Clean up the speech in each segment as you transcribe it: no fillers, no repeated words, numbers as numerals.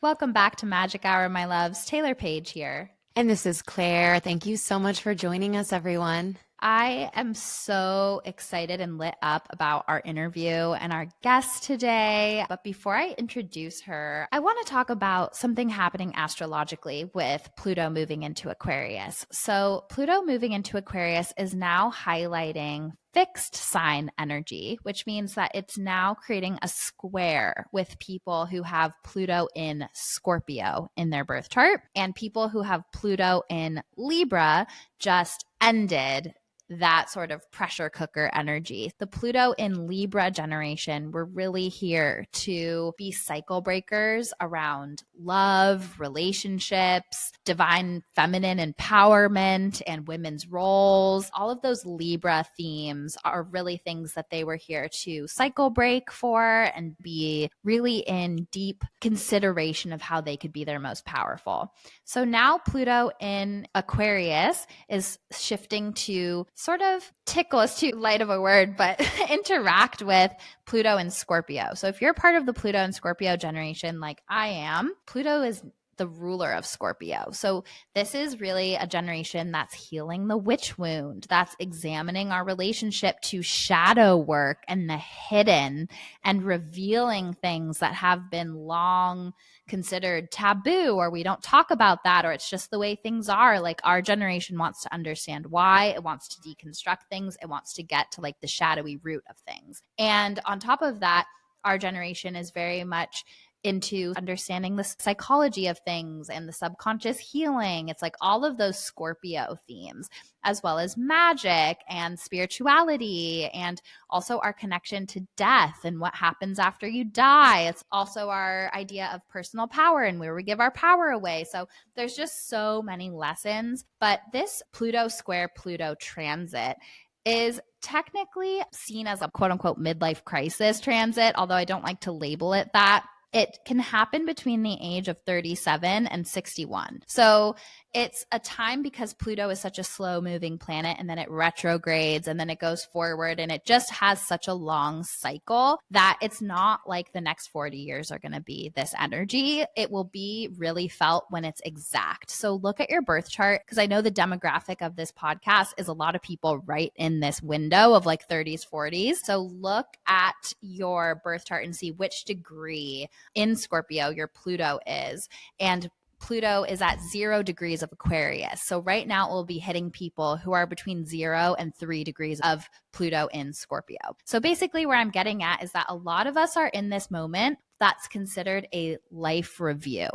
Welcome back to Magic Hour, my loves. Taylor Page here. And this is Claire. Thank you so much for joining us, everyone. I am so excited and lit up about our interview and our guest today. But before I introduce her, I want to talk about something happening astrologically with Pluto moving into Aquarius. So, Pluto moving into Aquarius is now highlighting fixed sign energy, which means that it's now creating a square with people who have Pluto in Scorpio in their birth chart, and people who have Pluto in Libra just ended that sort of pressure cooker energy. The Pluto in Libra generation, we're really here to be cycle breakers around love, relationships, divine feminine empowerment, and women's roles. All of those Libra themes are really things that they were here to cycle break for and be really in deep consideration of how they could be their most powerful. So now Pluto in Aquarius is shifting to sort of tickle is too light of a word, but interact with Pluto and Scorpio. So if you're part of the Pluto and Scorpio generation like I am, Pluto is the ruler of Scorpio. So this is really a generation that's healing the witch wound, that's examining our relationship to shadow work and the hidden and revealing things that have been long considered taboo, or we don't talk about that, or it's just the way things are. Like our generation wants to understand why, it wants to deconstruct things, it wants to get to like the shadowy root of things. And on top of that, our generation is very much into understanding the psychology of things and the subconscious healing. It's like all of those Scorpio themes, as well as magic and spirituality, and also our connection to death and what happens after you die. It's also our idea of personal power and where we give our power away. So there's just so many lessons. But this Pluto square Pluto transit is technically seen as a quote unquote midlife crisis transit, although I don't like to label it that. It can happen between the age of 37 and 61. So it's a time, because Pluto is such a slow moving planet, and then it retrogrades and then it goes forward, and it just has such a long cycle that it's not like the next 40 years are going to be this energy. It will be really felt when it's exact. So look at your birth chart, because I know the demographic of this podcast is a lot of people right in this window of like 30s, 40s. So look at your birth chart and see which degree in Scorpio your Pluto is. And Pluto is at 0 degrees of Aquarius. So right now it will be hitting people who are between 0 and 3 degrees of Pluto in Scorpio. So basically where I'm getting at is that a lot of us are in this moment that's considered a life review,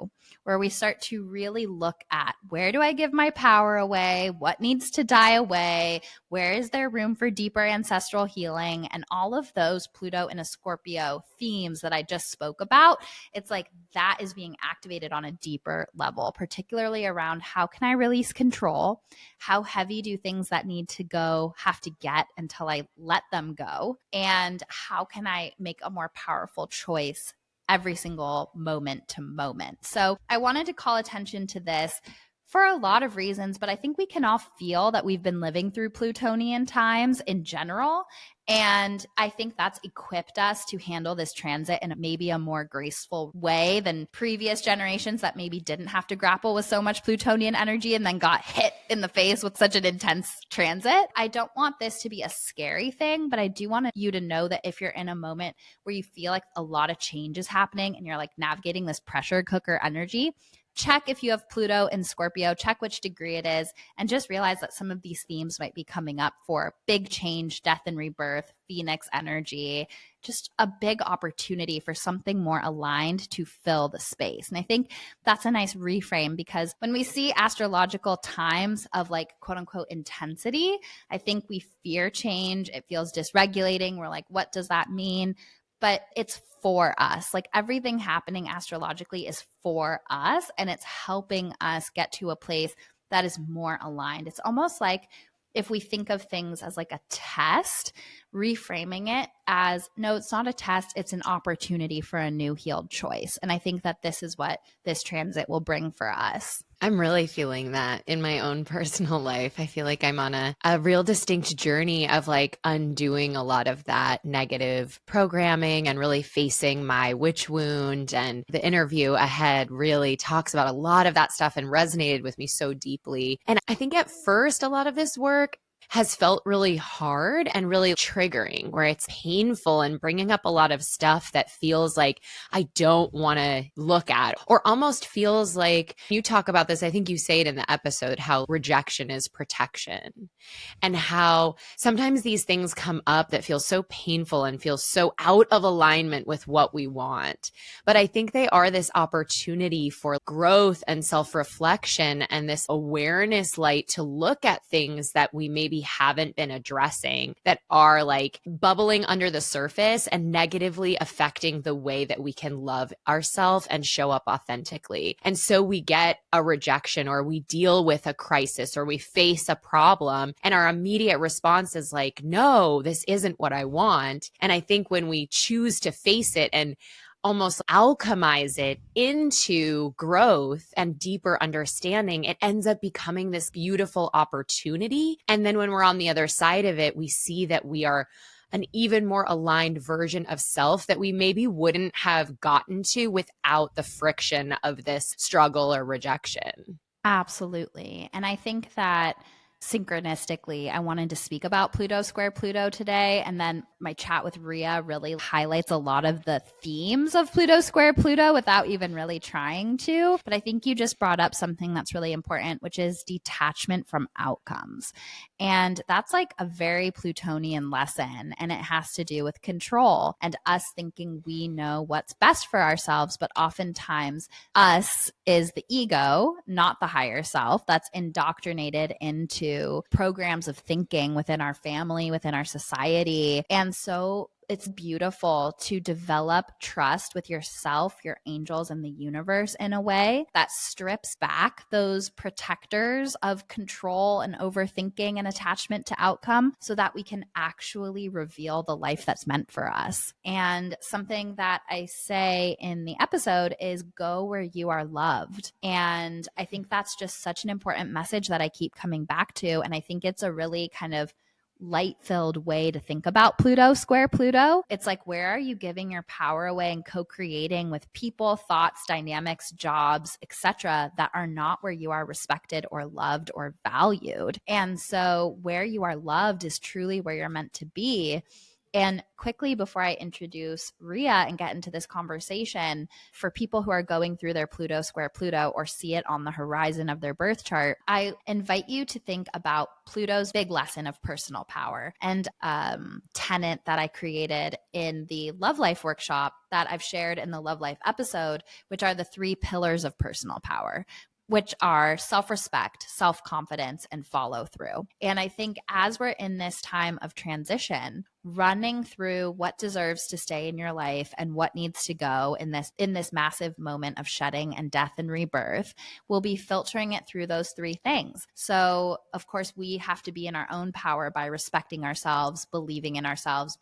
where we start to really look at, where do I give my power away? What needs to die away? Where is there room for deeper ancestral healing? And all of those Pluto in a Scorpio themes that I just spoke about, it's like that is being activated on a deeper level, particularly around how can I release control? How heavy do things that need to go have to get until I let them go? And how can I make a more powerful choice every single moment to moment? So I wanted to call attention to this for a lot of reasons, but I think we can all feel that we've been living through Plutonian times in general. And I think that's equipped us to handle this transit in maybe a more graceful way than previous generations that maybe didn't have to grapple with so much Plutonian energy and then got hit in the face with such an intense transit. I don't want this to be a scary thing, but I do want you to know that if you're in a moment where you feel like a lot of change is happening and you're like navigating this pressure cooker energy, check if you have Pluto in Scorpio, check which degree it is, and just realize that some of these themes might be coming up for big change, death and rebirth, Phoenix energy, just a big opportunity for something more aligned to fill the space. And I think that's a nice reframe, because when we see astrological times of like quote unquote intensity, I think we fear change. It feels dysregulating. We're like, what does that mean? But it's for us. Like everything happening astrologically is for us, and it's helping us get to a place that is more aligned. It's almost like if we think of things as like a test, reframing it as, no, it's not a test, it's an opportunity for a new healed choice. And I think that this is what this transit will bring for us. I'm really feeling that in my own personal life. I feel like I'm on a real distinct journey of like undoing a lot of that negative programming and really facing my witch wound. And the interview ahead really talks about a lot of that stuff and resonated with me so deeply. And I think at first, a lot of this work has felt really hard and really triggering, where it's painful and bringing up a lot of stuff that feels like I don't want to look at, or almost feels like, you talk about this, I think you say it in the episode, how rejection is protection, and how sometimes these things come up that feel so painful and feel so out of alignment with what we want. But I think they are this opportunity for growth and self-reflection and this awareness light to look at things that we maybe haven't been addressing, that are like bubbling under the surface and negatively affecting the way that we can love ourselves and show up authentically. And so we get a rejection, or we deal with a crisis, or we face a problem, and our immediate response is like, no, this isn't what I want. And I think when we choose to face it and almost alchemize it into growth and deeper understanding, it ends up becoming this beautiful opportunity. And then when we're on the other side of it, we see that we are an even more aligned version of self that we maybe wouldn't have gotten to without the friction of this struggle or rejection. Absolutely. And I think that synchronistically, I wanted to speak about Pluto square Pluto today. And then my chat with Rhia really highlights a lot of the themes of Pluto square Pluto without even really trying to. But I think you just brought up something that's really important, which is detachment from outcomes. And that's like a very Plutonian lesson. And it has to do with control and us thinking we know what's best for ourselves. But oftentimes, us is the ego, not the higher self, that's indoctrinated into programs of thinking within our family, within our society. And so it's beautiful to develop trust with yourself, your angels, and the universe in a way that strips back those protectors of control and overthinking and attachment to outcome, so that we can actually reveal the life that's meant for us. And something that I say in the episode is go where you are loved. And I think that's just such an important message that I keep coming back to. And I think it's a really kind of light-filled way to think about Pluto square Pluto. It's like, where are you giving your power away and co-creating with people, thoughts, dynamics, jobs, etc., that are not where you are respected or loved or valued? And so where you are loved is truly where you're meant to be. And quickly, before I introduce Rhia and get into this conversation, for people who are going through their Pluto square Pluto or see it on the horizon of their birth chart, I invite you to think about Pluto's big lesson of personal power, and tenet that I created in the Love Life workshop that I've shared in the Love Life episode, which are the 3 pillars of personal power, which are self-respect, self-confidence, and follow through. And I think as we're in this time of transition, running through what deserves to stay in your life and what needs to go in this massive moment of shedding and death and rebirth, we'll be filtering it through those 3 things. So of course, we have to be in our own power by respecting ourselves, believing in ourselves,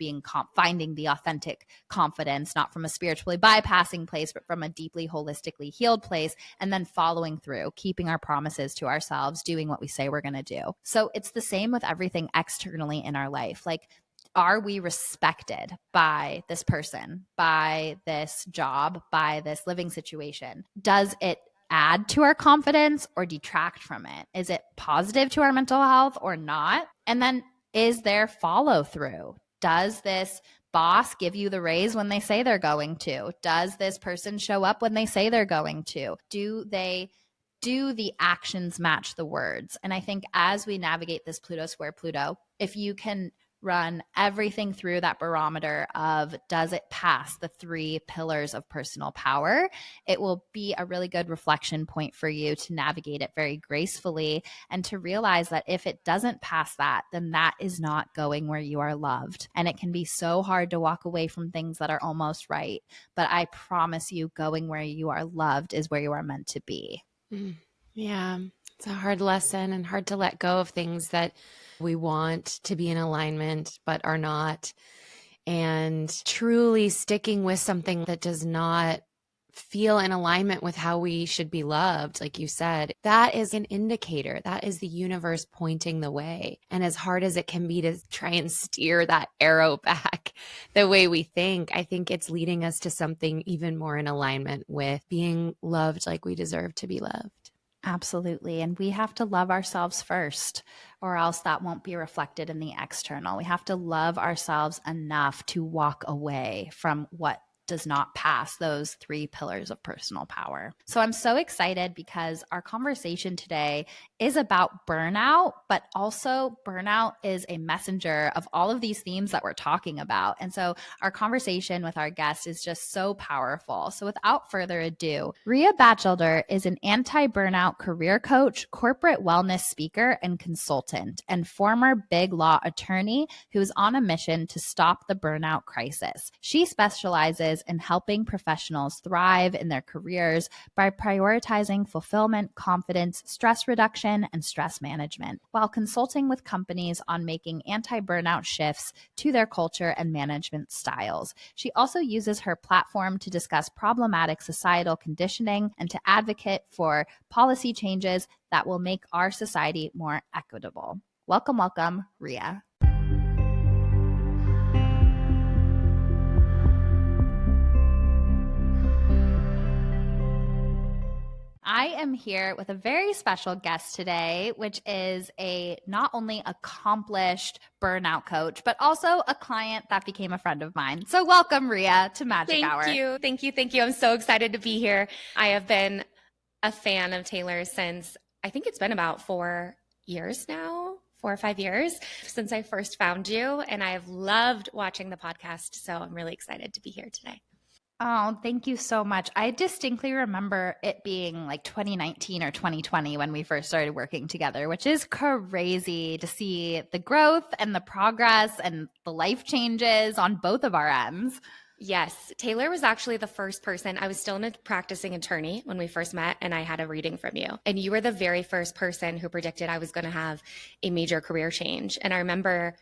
finding the authentic confidence, not from a spiritually bypassing place, but from a deeply holistically healed place, and then following through, keeping our promises to ourselves, doing what we say we're going to do. So it's the same with everything externally in our life. Like, are we respected by this person, by this job, by this living situation? Does it add to our confidence or detract from it? Is it positive to our mental health or not? And then is there follow through? Does this boss give you the raise when they say they're going to? Does this person show up when they say they're going to? Do the actions match the words? And I think as we navigate this Pluto square Pluto, if you can run everything through that barometer of, does it pass the 3 pillars of personal power, it will be a really good reflection point for you to navigate it very gracefully, and to realize that if it doesn't pass that, then that is not going where you are loved. And it can be so hard to walk away from things that are almost right. But I promise you, going where you are loved is where you are meant to be. Yeah. It's a hard lesson and hard to let go of things that we want to be in alignment but are not. And truly sticking with something that does not feel in alignment with how we should be loved, like you said, that is an indicator. That is the universe pointing the way. And as hard as it can be to try and steer that arrow back the way we think, I think it's leading us to something even more in alignment with being loved like we deserve to be loved. Absolutely. And we have to love ourselves first, or else that won't be reflected in the external. We have to love ourselves enough to walk away from what does not pass those 3 pillars of personal power. So I'm so excited because our conversation today is about burnout, but also burnout is a messenger of all of these themes that we're talking about. And so our conversation with our guest is just so powerful. So without further ado, Rhia Batchelder is an anti-burnout career coach, corporate wellness speaker, and consultant, and former big law attorney who is on a mission to stop the burnout crisis. She specializes in helping professionals thrive in their careers by prioritizing fulfillment, confidence, stress reduction, and stress management, while consulting with companies on making anti-burnout shifts to their culture and management styles. She also uses her platform to discuss problematic societal conditioning and to advocate for policy changes that will make our society more equitable. Welcome, welcome, Rhia. I am here with a very special guest today, which is a not only accomplished burnout coach, but also a client that became a friend of mine. So welcome, Rhia, to Magic Hour. Thank you. I'm so excited to be here. I have been a fan of Taylor since I think it's been about 4 years now, 4 or 5 years since I first found you. And I have loved watching the podcast. So I'm really excited to be here today. Oh, thank you so much. I distinctly remember it being like 2019 or 2020 when we first started working together, which is crazy to see the growth and the progress and the life changes on both of our ends. Yes, Taylor was actually the first person. I was still a practicing attorney when we first met, and I had a reading from you. And you were the very first person who predicted I was going to have a major career change. And I remember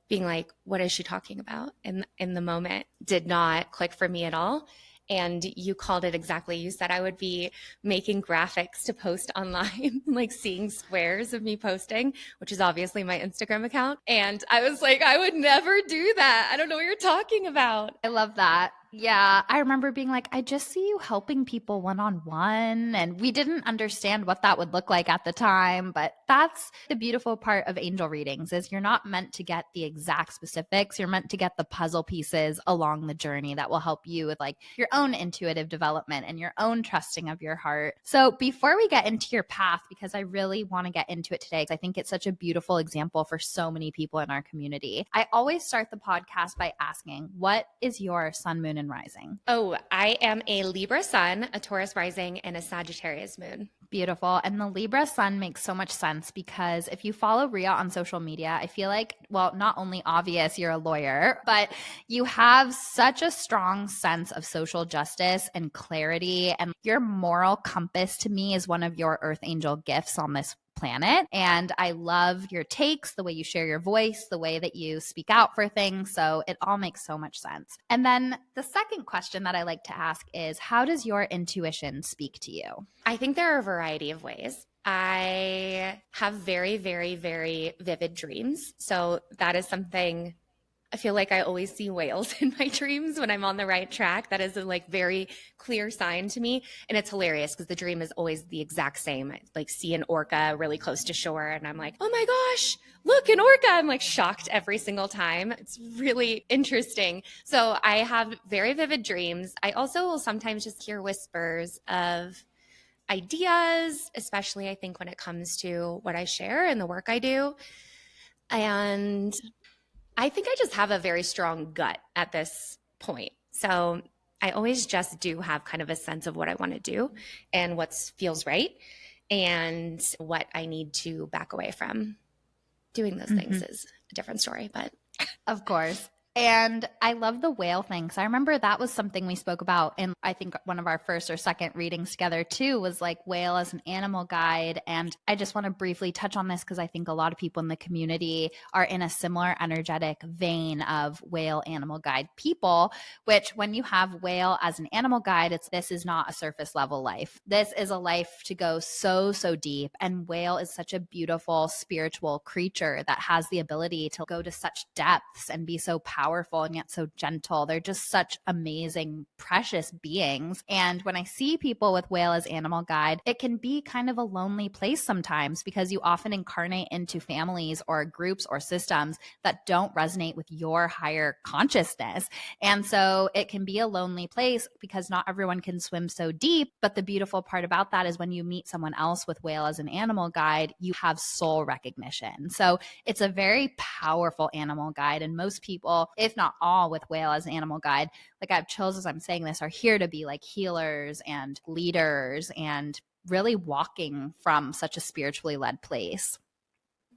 being like, what is she talking about? And in the moment did not click for me at all. And you called it exactly. You said I would be making graphics to post online, like seeing squares of me posting, which is obviously my Instagram account. And I was like, I would never do that. I don't know what you're talking about. I love that. Yeah, I remember being like, I just see you helping people one-on-one. And we didn't understand what that would look like at the time. But that's the beautiful part of angel readings is you're not meant to get the exact specifics. You're meant to get the puzzle pieces along the journey that will help you with like your own intuitive development and your own trusting of your heart. So before we get into your path, because I really want to get into it today, because I think it's such a beautiful example for so many people in our community, I always start the podcast by asking, what is your sun, moon, and rising? Oh, I am a Libra sun, a Taurus rising, and a Sagittarius moon. Beautiful. And the Libra sun makes so much sense because if you follow Rhia on social media, I feel like, well, not only obvious you're a lawyer, but you have such a strong sense of social justice and clarity. And your moral compass to me is one of your earth angel gifts on this planet. And I love your takes, the way you share your voice, the way that you speak out for things. So it all makes so much sense. And then the second question that I like to ask is, how does your intuition speak to you? I think there are a variety of ways. I have very, very, very vivid dreams. So that is something I feel like I always see whales in my dreams when I'm on the right track. That is a like very clear sign to me. And it's hilarious because the dream is always the exact same. I like see an orca really close to shore and I'm like, oh my gosh, look, an orca. I'm like shocked every single time. It's really interesting. So I have very vivid dreams. I also will sometimes just hear whispers of ideas, especially I think when it comes to what I share and the work I do. And I think I just have a very strong gut at this point. So I always just do have kind of a sense of what I want to do and what feels right and what I need to back away from. Doing those things is a different story, but of course. And I love the whale thing. So I remember that was something we spoke about in, I think, one of our first or second readings together too, was like whale as an animal guide. And I just want to briefly touch on this because I think a lot of people in the community are in a similar energetic vein of whale animal guide people, which when you have whale as an animal guide, this is not a surface level life. This is a life to go so, so deep. And whale is such a beautiful spiritual creature that has the ability to go to such depths and be so powerful and yet so gentle. They're just such amazing, precious beings. And when I see people with whale as animal guide, it can be kind of a lonely place sometimes because you often incarnate into families or groups or systems that don't resonate with your higher consciousness. And so it can be a lonely place because not everyone can swim so deep. But the beautiful part about that is when you meet someone else with whale as an animal guide, you have soul recognition. So it's a very powerful animal guide. And most people, if not all, with whale as animal guide, like I have chills as I'm saying this, are here to be like healers and leaders and really walking from such a spiritually led place.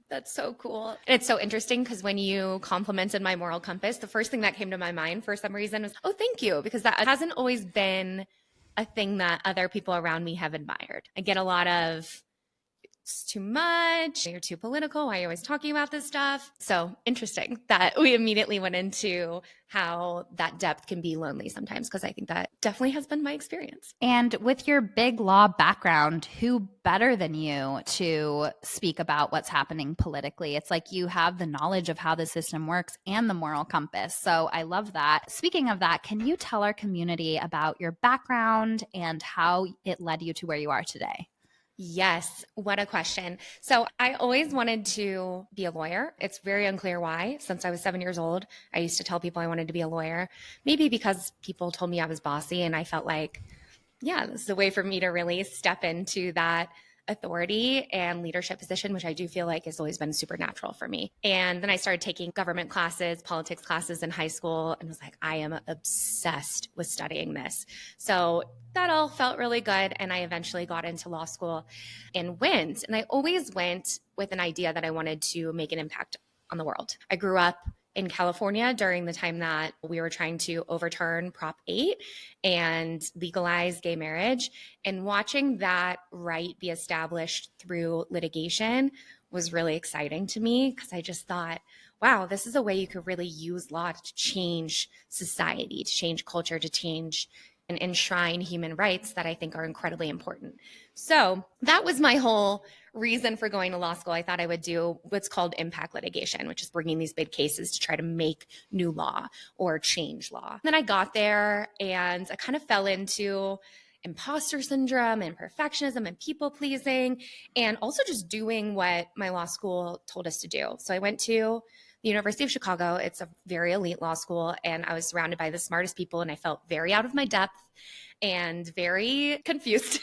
That's so cool. And it's so interesting because when you complimented my moral compass, the first thing that came to my mind for some reason was, oh, thank you, because that hasn't always been a thing that other people around me have admired. I get a lot of, it's too much, you're too political, why are you always talking about this stuff? So interesting that we immediately went into how that depth can be lonely sometimes, because I think that definitely has been my experience. And with your big law background, who better than you to speak about what's happening politically? It's like you have the knowledge of how the system works and the moral compass. So I love that. Speaking of that, can you tell our community about your background and how it led you to where you are today? Yes, what a question. So I always wanted to be a lawyer. It's very unclear why. Since I was 7 years old, I used to tell people I wanted to be a lawyer. Maybe because people told me I was bossy and I felt like, yeah, this is a way for me to really step into that authority and leadership position, which I do feel like has always been supernatural for me. And then I started taking government classes, politics classes in high school, and was like, I am obsessed with studying this. So that all felt really good. And I eventually got into law school and went. And I always went with an idea that I wanted to make an impact on the world. I grew up in California during the time that we were trying to overturn Prop 8 and legalize gay marriage. And watching that right be established through litigation was really exciting to me because I just thought, wow, this is a way you could really use law to change society, to change culture, to change and enshrine human rights that I think are incredibly important. So that was my whole reason for going to law school. I thought I would do what's called impact litigation, which is bringing these big cases to try to make new law or change law. And then I got there and I kind of fell into imposter syndrome and perfectionism and people pleasing, and also just doing what my law school told us to do. So I went to the University of Chicago. It's a very elite law school, and I was surrounded by the smartest people, and I felt very out of my depth and very confused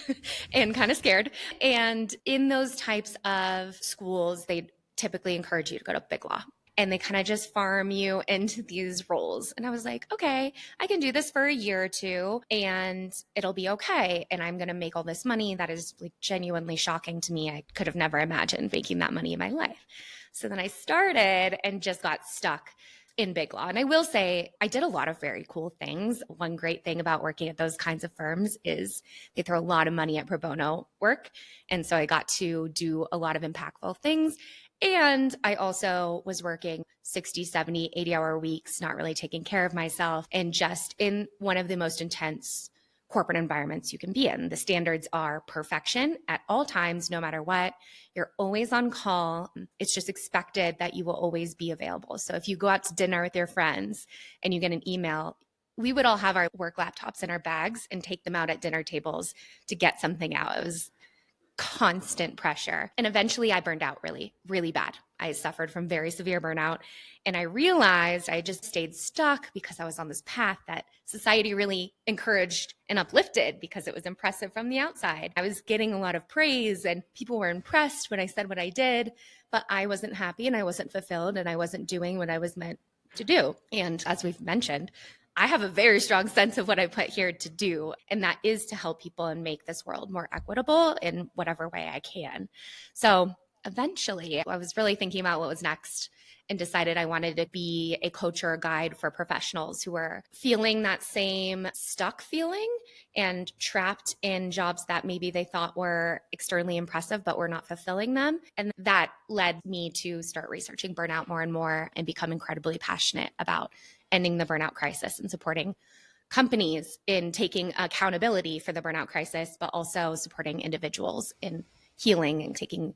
and kind of scared. And in those types of schools, they typically encourage you to go to big law. And they kind of just farm you into these roles. And I was like, okay, I can do this for a year or two and it'll be okay. And I'm going to make all this money. That is like genuinely shocking to me. I could have never imagined making that money in my life. So then I started and just got stuck in big law. And I will say I did a lot of very cool things. One great thing about working at those kinds of firms is they throw a lot of money at pro bono work. And so I got to do a lot of impactful things. And I also was working 60, 70, 80-hour weeks, not really taking care of myself, and just in one of the most intense corporate environments you can be in. The standards are perfection at all times, no matter what. You're always on call. It's just expected that you will always be available. So if you go out to dinner with your friends and you get an email, we would all have our work laptops in our bags and take them out at dinner tables to get something out. It was constant pressure. And eventually I burned out really, really bad. I suffered from very severe burnout. And I realized I just stayed stuck because I was on this path that society really encouraged and uplifted because it was impressive from the outside. I was getting a lot of praise and people were impressed when I said what I did, but I wasn't happy and I wasn't fulfilled and I wasn't doing what I was meant to do. And as we've mentioned, I have a very strong sense of what I put here to do, and that is to help people and make this world more equitable in whatever way I can. So eventually I was really thinking about what was next and decided I wanted to be a coach or a guide for professionals who were feeling that same stuck feeling and trapped in jobs that maybe they thought were externally impressive, but were not fulfilling them. And that led me to start researching burnout more and more and become incredibly passionate about ending the burnout crisis and supporting companies in taking accountability for the burnout crisis, but also supporting individuals in healing and taking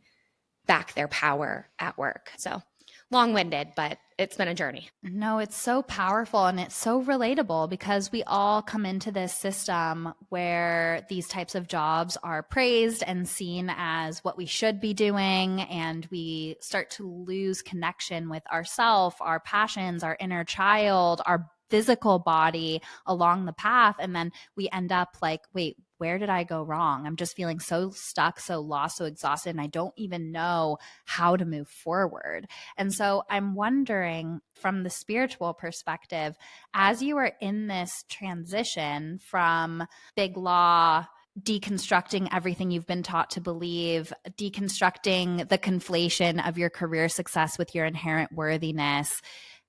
back their power at work. So long-winded, but it's been a journey. No, it's so powerful and it's so relatable because we all come into this system where these types of jobs are praised and seen as what we should be doing. And we start to lose connection with ourself, our passions, our inner child, our physical body along the path. And then we end up like, wait, where did I go wrong? I'm just feeling so stuck, so lost, so exhausted, and I don't even know how to move forward. And so I'm wondering from the spiritual perspective, as you are in this transition from big law, deconstructing everything you've been taught to believe, deconstructing the conflation of your career success with your inherent worthiness,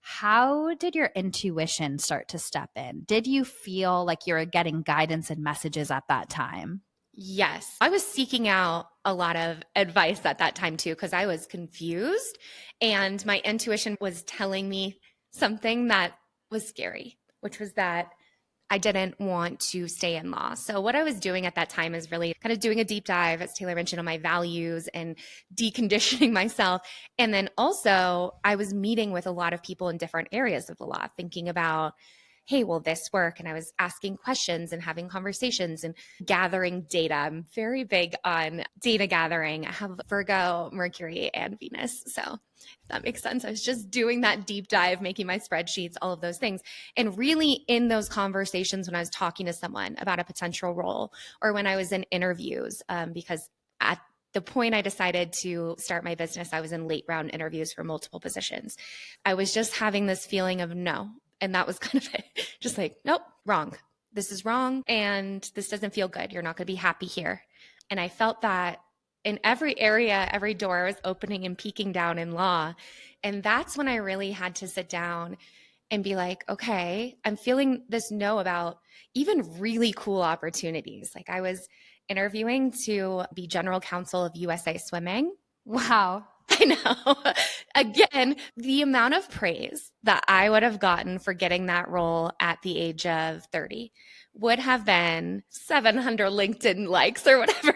how did your intuition start to step in? Did you feel like you were getting guidance and messages at that time? Yes, I was seeking out a lot of advice at that time too, because I was confused and my intuition was telling me something that was scary, which was that I didn't want to stay in law. So what I was doing at that time is really kind of doing a deep dive, as Taylor mentioned, on my values and deconditioning myself. And then also I was meeting with a lot of people in different areas of the law, thinking about, hey, will this work? And I was asking questions and having conversations and gathering data. I'm very big on data gathering. I have Virgo, Mercury, and Venus. So if that makes sense. I was just doing that deep dive, making my spreadsheets, all of those things. And really in those conversations when I was talking to someone about a potential role or when I was in interviews, because at the point I decided to start my business, I was in late round interviews for multiple positions. I was just having this feeling of no. And that was kind of it. Just like, nope, wrong. This is wrong. And this doesn't feel good. You're not going to be happy here. And I felt that in every area, every door was opening and peeking down in law. And that's when I really had to sit down and be like, okay, I'm feeling this no about even really cool opportunities. Like I was interviewing to be general counsel of USA Swimming. Wow. I know. Again, the amount of praise that I would have gotten for getting that role at the age of 30 would have been 700 LinkedIn likes or whatever.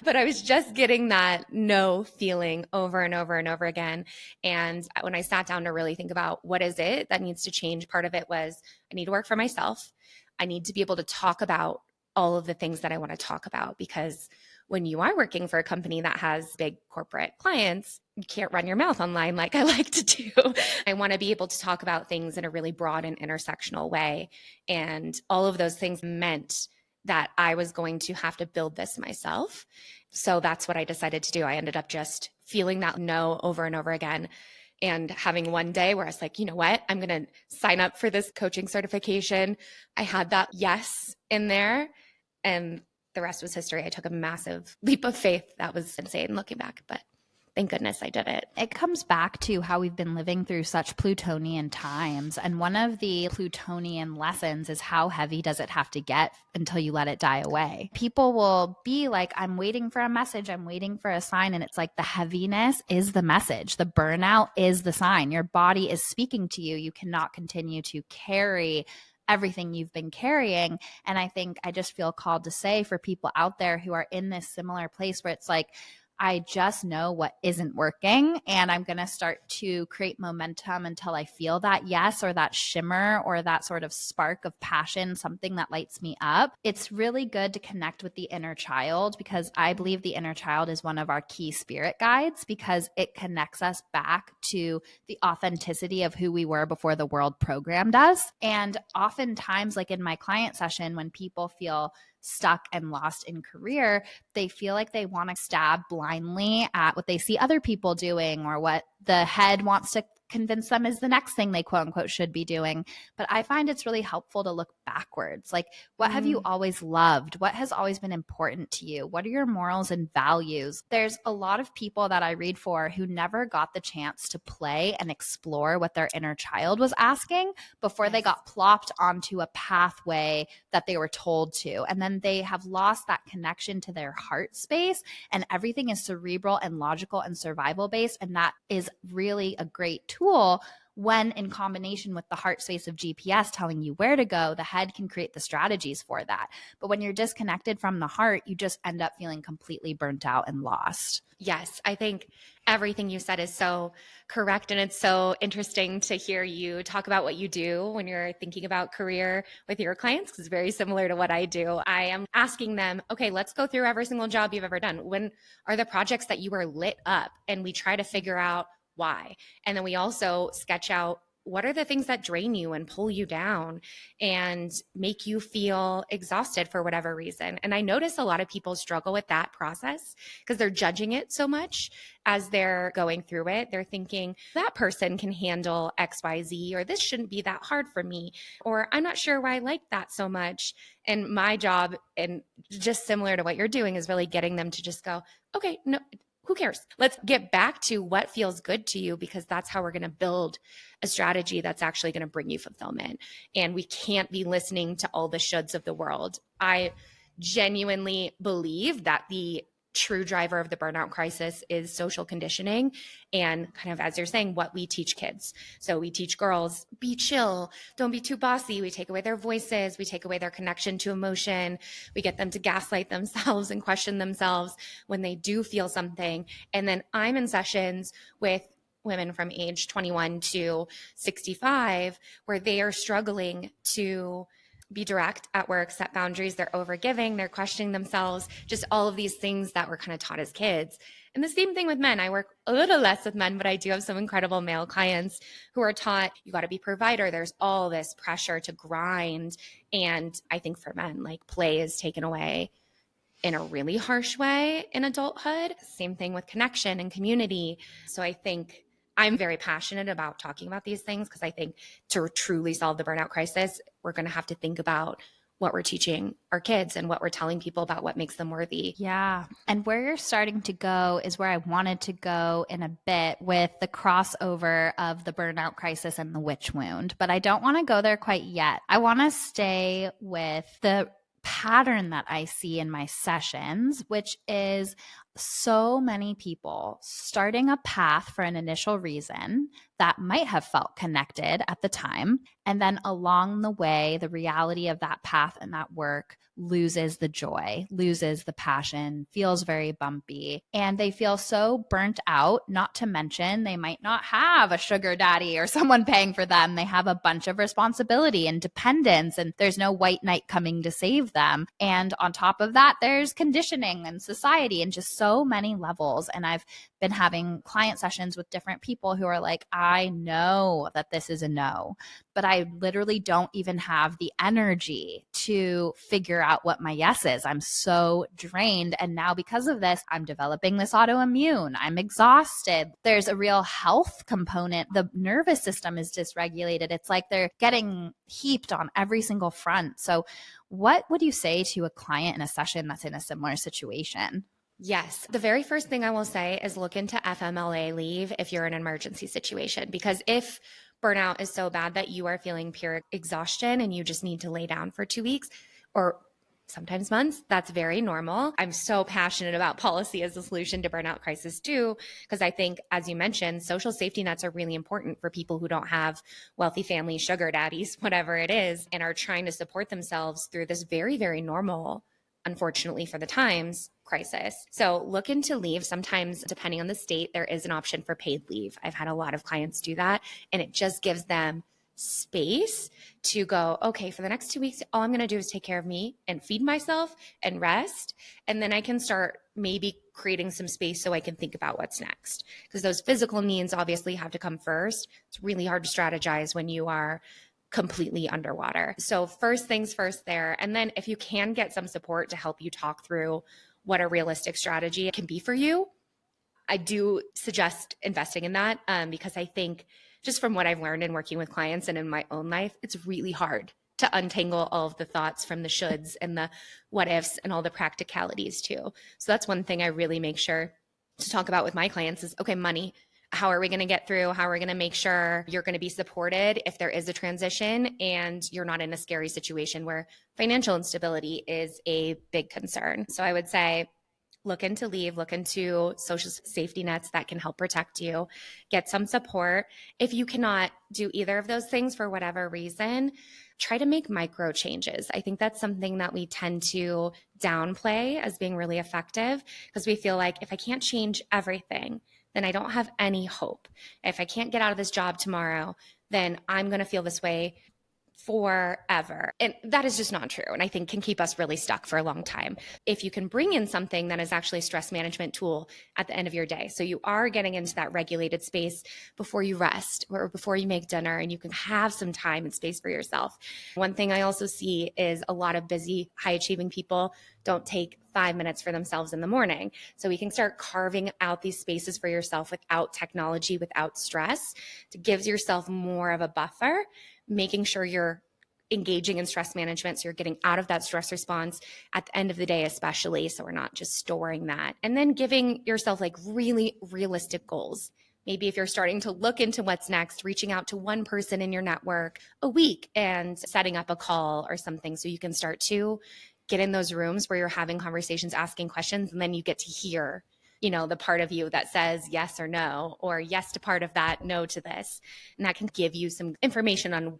But I was just getting that no feeling over and over and over again. And when I sat down to really think about what is it that needs to change, part of it was I need to work for myself. I need to be able to talk about all of the things that I want to talk about, because when you are working for a company that has big corporate clients, you can't run your mouth online like I like to do. I want to be able to talk about things in a really broad and intersectional way. And all of those things meant that I was going to have to build this myself. So that's what I decided to do. I ended up just feeling that no over and over again and having one day where I was like, you know what, I'm going to sign up for this coaching certification. I had that yes in there, and the rest was history. I took a massive leap of faith. That was insane looking back, but thank goodness I did it. It comes back to how we've been living through such Plutonian times. And one of the Plutonian lessons is how heavy does it have to get until you let it die away? People will be like, I'm waiting for a message. I'm waiting for a sign. And it's like the heaviness is the message. The burnout is the sign. Your body is speaking to you. You cannot continue to carry everything you've been carrying. And I think I just feel called to say for people out there who are in this similar place where it's like, I just know what isn't working, and I'm going to start to create momentum until I feel that yes, or that shimmer, or that sort of spark of passion, something that lights me up. It's really good to connect with the inner child, because I believe the inner child is one of our key spirit guides, because it connects us back to the authenticity of who we were before the world programmed us. And oftentimes, like in my client session, when people feel stuck and lost in career, they feel like they want to stab blindly at what they see other people doing or what the head wants to convince them is the next thing they quote unquote should be doing. But I find it's really helpful to look backwards. Like, what have you always loved? What has always been important to you? What are your morals and values? There's a lot of people that I read for who never got the chance to play and explore what their inner child was asking before they got plopped onto a pathway that they were told to. And then they have lost that connection to their heart space, and everything is cerebral and logical and survival based. And that is really a great tool when in combination with the heart space of GPS telling you where to go. The head can create the strategies for that. But when you're disconnected from the heart, you just end up feeling completely burnt out and lost. Yes, I think everything you said is so correct. And it's so interesting to hear you talk about what you do when you're thinking about career with your clients, because it's very similar to what I do. I am asking them, okay, let's go through every single job you've ever done. When are the projects that you were lit up? And we try to figure out why. And then we also sketch out what are the things that drain you and pull you down and make you feel exhausted for whatever reason. And I notice a lot of people struggle with that process because they're judging it so much as they're going through it. They're thinking that person can handle XYZ, or this shouldn't be that hard for me, or I'm not sure why I like that so much. And my job, and just similar to what you're doing, is really getting them to just go, okay, no, who cares? Let's get back to what feels good to you, because that's how we're going to build a strategy that's actually going to bring you fulfillment. And we can't be listening to all the shoulds of the world. I genuinely believe that the true driver of the burnout crisis is social conditioning and, kind of, as you're saying, what we teach kids. So we teach girls, be chill, don't be too bossy. We take away their voices. We take away their connection to emotion. We get them to gaslight themselves and question themselves when they do feel something. And then I'm in sessions with women from age 21 to 65 where they are struggling to be direct at work, set boundaries, they're overgiving, they're questioning themselves, just all of these things that we're kind of taught as kids. And the same thing with men. I work a little less with men, but I do have some incredible male clients who are taught you got to be provider. There's all this pressure to grind. And I think for men, like, play is taken away in a really harsh way in adulthood. Same thing with connection and community. So I think I'm very passionate about talking about these things, because I think to truly solve the burnout crisis, we're going to have to think about what we're teaching our kids and what we're telling people about what makes them worthy. Yeah. And where you're starting to go is where I wanted to go in a bit, with the crossover of the burnout crisis and the witch wound. But I don't want to go there quite yet. I want to stay with the pattern that I see in my sessions, which is so many people starting a path for an initial reason that might have felt connected at the time. And then along the way, the reality of that path and that work loses the joy, loses the passion, feels very bumpy, and they feel so burnt out. Not to mention, they might not have a sugar daddy or someone paying for them. They have a bunch of responsibility and dependence, and there's no white knight coming to save them. And on top of that, there's conditioning and society and just so many levels. And I've been having client sessions with different people who are like, I know that this is a no, but I literally don't even have the energy to figure out what my yes is. I'm so drained. And now because of this, I'm developing this autoimmune. I'm exhausted. There's a real health component. The nervous system is dysregulated. It's like they're getting heaped on every single front. So what would you say to a client in a session that's in a similar situation? Yes. The very first thing I will say is look into FMLA leave if you're in an emergency situation, because if burnout is so bad that you are feeling pure exhaustion and you just need to lay down for 2 weeks or sometimes months, that's very normal. I'm so passionate about policy as a solution to burnout crisis too, because I think, as you mentioned, social safety nets are really important for people who don't have wealthy families, sugar daddies, whatever it is, and are trying to support themselves through this very, very normal, unfortunately for the times, crisis. So look into leave. Sometimes, depending on the state, there is an option for paid leave. I've had a lot of clients do that, and it just gives them space to go, okay, for the next 2 weeks, all I'm going to do is take care of me and feed myself and rest. And then I can start maybe creating some space so I can think about what's next. Because those physical needs obviously have to come first. It's really hard to strategize when you are completely underwater. So first things first there. And then if you can get some support to help you talk through what a realistic strategy can be for you, I do suggest investing in that, because I think just from what I've learned in working with clients and in my own life, it's really hard to untangle all of the thoughts from the shoulds and the what ifs and all the practicalities too. So that's one thing I really make sure to talk about with my clients is, okay, money. How are we going to get through? How are we going to make sure you're going to be supported if there is a transition and you're not in a scary situation where financial instability is a big concern? So I would say, look into leave, look into social safety nets that can help protect you, get some support. If you cannot do either of those things for whatever reason, try to make micro changes. I think that's something that we tend to downplay as being really effective because we feel like if I can't change everything, then I don't have any hope. If I can't get out of this job tomorrow, then I'm going to feel this way forever. And that is just not true. And I think can keep us really stuck for a long time. If you can bring in something that is actually a stress management tool at the end of your day. So you are getting into that regulated space before you rest or before you make dinner and you can have some time and space for yourself. One thing I also see is a lot of busy, high achieving people don't take 5 minutes for themselves in the morning. So we can start carving out these spaces for yourself without technology, without stress, to give yourself more of a buffer, making sure you're engaging in stress management. So you're getting out of that stress response at the end of the day, especially. So we're not just storing that. And then giving yourself like really realistic goals. Maybe if you're starting to look into what's next, reaching out to one person in your network a week and setting up a call or something so you can start to get in those rooms where you're having conversations, asking questions, and then you get to hear, you know, the part of you that says yes or no, or yes to part of that, no to this. And that can give you some information on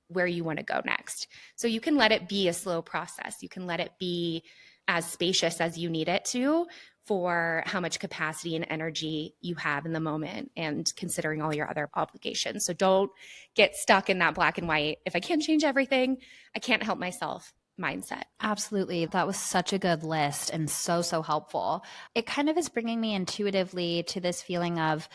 where you want to go next. So you can let it be a slow process. You can let it be as spacious as you need it to for how much capacity and energy you have in the moment and considering all your other obligations. So don't get stuck in that black and white. If I can't change everything, I can't help myself mindset. Absolutely. That was such a good list and so helpful. It kind of is bringing me intuitively to this feeling of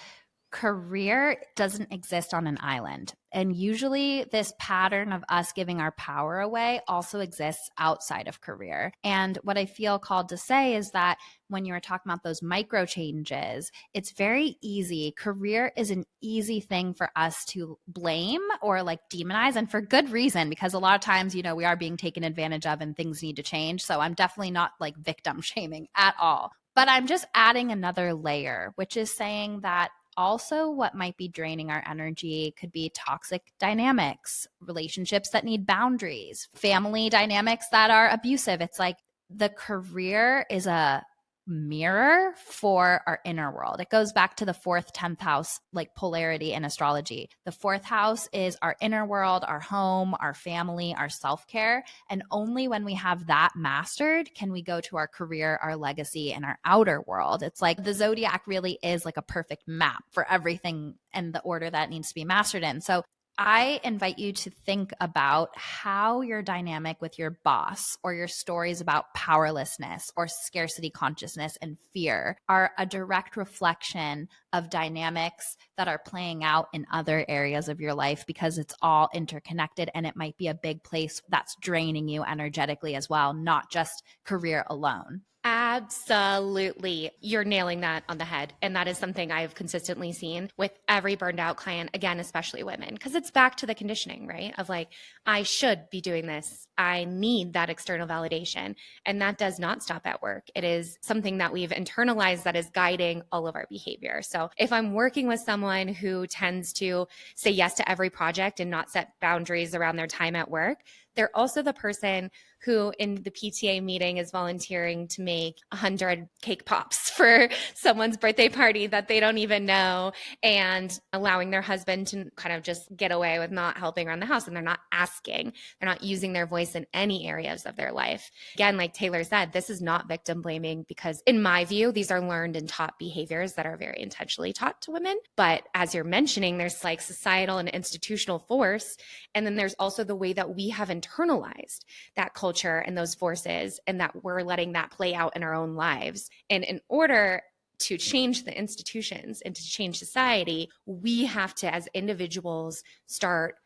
career doesn't exist on an island. And usually this pattern of us giving our power away also exists outside of career. And what I feel called to say is that when you were talking about those micro changes, it's very easy. Career is an easy thing for us to blame or like demonize, and for good reason, because a lot of times, you know, we are being taken advantage of and things need to change. So I'm definitely not like victim shaming at all. But I'm just adding another layer, which is saying that also, what might be draining our energy could be toxic dynamics, relationships that need boundaries, family dynamics that are abusive. It's like the career is a mirror for our inner world. It goes back to the 4th, 10th house, like polarity in astrology. The 4th house is our inner world, our home, our family, our self-care. And only when we have that mastered can we go to our career, our legacy, and our outer world. It's like the zodiac really is like a perfect map for everything and the order that needs to be mastered in. So I invite you to think about how your dynamic with your boss or your stories about powerlessness or scarcity consciousness and fear are a direct reflection of dynamics that are playing out in other areas of your life, because it's all interconnected and it might be a big place that's draining you energetically as well, not just career alone. Absolutely. You're nailing that on the head. And that is something I've consistently seen with every burned out client, again, especially women, because it's back to the conditioning, right? Of like, I should be doing this. I need that external validation. And that does not stop at work. It is something that we've internalized that is guiding all of our behavior. So if I'm working with someone who tends to say yes to every project and not set boundaries around their time at work, they're also the person who in the PTA meeting is volunteering to make 100 cake pops for someone's birthday party that they don't even know, and allowing their husband to kind of just get away with not helping around the house. And they're not asking, they're not using their voice in any areas of their life. Again, like Taylor said, this is not victim blaming, because in my view, these are learned and taught behaviors that are very intentionally taught to women. But as you're mentioning, there's like societal and institutional force. And then there's also the way that we have internalized that culture and those forces, and that we're letting that play out in our own lives. And in order to change the institutions and to change society, we have to, as individuals, start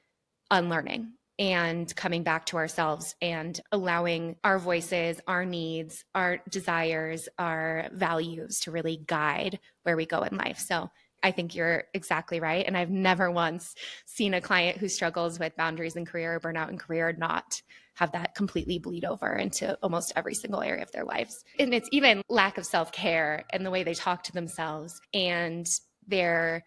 unlearning and coming back to ourselves and allowing our voices, our needs, our desires, our values to really guide where we go in life. So I think you're exactly right. And I've never once seen a client who struggles with boundaries in career or burnout in career not have that completely bleed over into almost every single area of their lives. And it's even lack of self-care and the way they talk to themselves and their,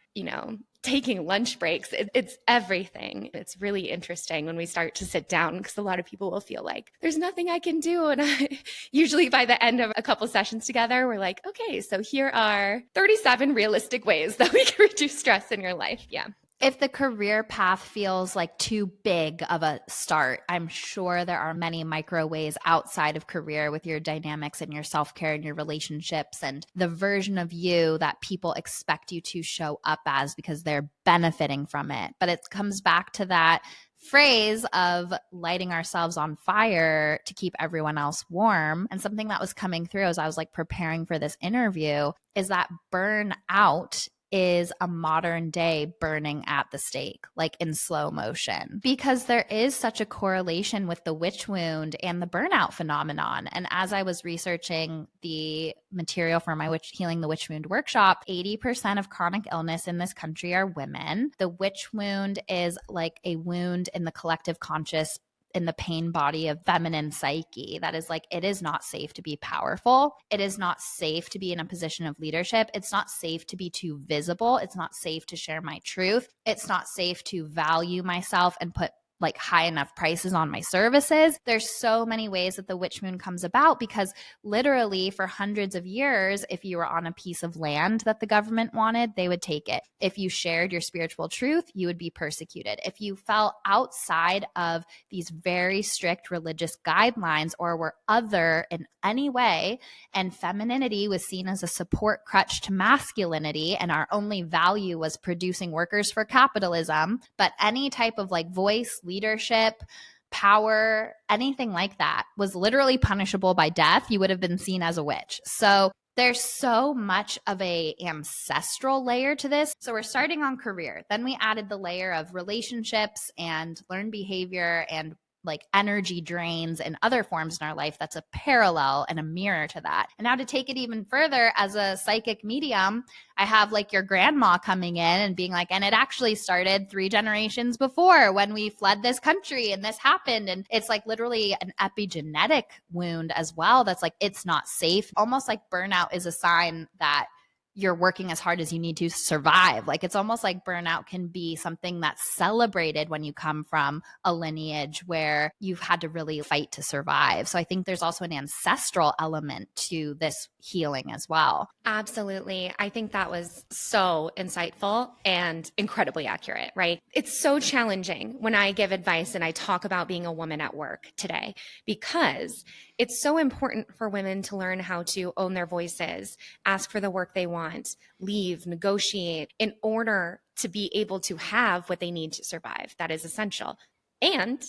taking lunch breaks. It's everything. It's really interesting when we start to sit down because a lot of people will feel like there's nothing I can do. And usually by the end of a couple sessions together, we're like, okay, so here are 37 realistic ways that we can reduce stress in your life. Yeah. If the career path feels like too big of a start, I'm sure there are many micro ways outside of career with your dynamics and your self-care and your relationships and the version of you that people expect you to show up as because they're benefiting from it. But it comes back to that phrase of lighting ourselves on fire to keep everyone else warm. And something that was coming through as I was like preparing for this interview is that burnout is a modern day burning at the stake, like in slow motion, because there is such a correlation with the witch wound and the burnout phenomenon. And as I was researching the material for my Healing the Witch Wound workshop, 80% of chronic illness in this country are women. The witch wound is like a wound in the collective conscious, in the pain body of feminine psyche that is like, it is not safe to be powerful. It is not safe to be in a position of leadership. It's not safe to be too visible. It's not safe to share my truth. It's not safe to value myself and put like high enough prices on my services. There's so many ways that the witch moon comes about because literally for hundreds of years, if you were on a piece of land that the government wanted, they would take it. If you shared your spiritual truth, you would be persecuted. If you fell outside of these very strict religious guidelines or were other in any way, and femininity was seen as a support crutch to masculinity, and our only value was producing workers for capitalism, but any type of like voice, leadership, power, anything like that was literally punishable by death. You would have been seen as a witch. So there's so much of a ancestral layer to this. So we're starting on career. Then we added the layer of relationships and learned behavior and like energy drains and other forms in our life that's a parallel and a mirror to that. And now to take it even further as a psychic medium, I have like your grandma coming in and being like, and it actually started 3 generations before when we fled this country and this happened. And it's like literally an epigenetic wound as well. That's like, it's not safe. Almost like burnout is a sign that you're working as hard as you need to survive. Like it's almost like burnout can be something that's celebrated when you come from a lineage where you've had to really fight to survive. So I think there's also an ancestral element to this healing as well. Absolutely. I think that was so insightful and incredibly accurate, right? It's so challenging when I give advice and I talk about being a woman at work today because it's so important for women to learn how to own their voices, ask for the work they want, leave, negotiate in order to be able to have what they need to survive. That is essential. And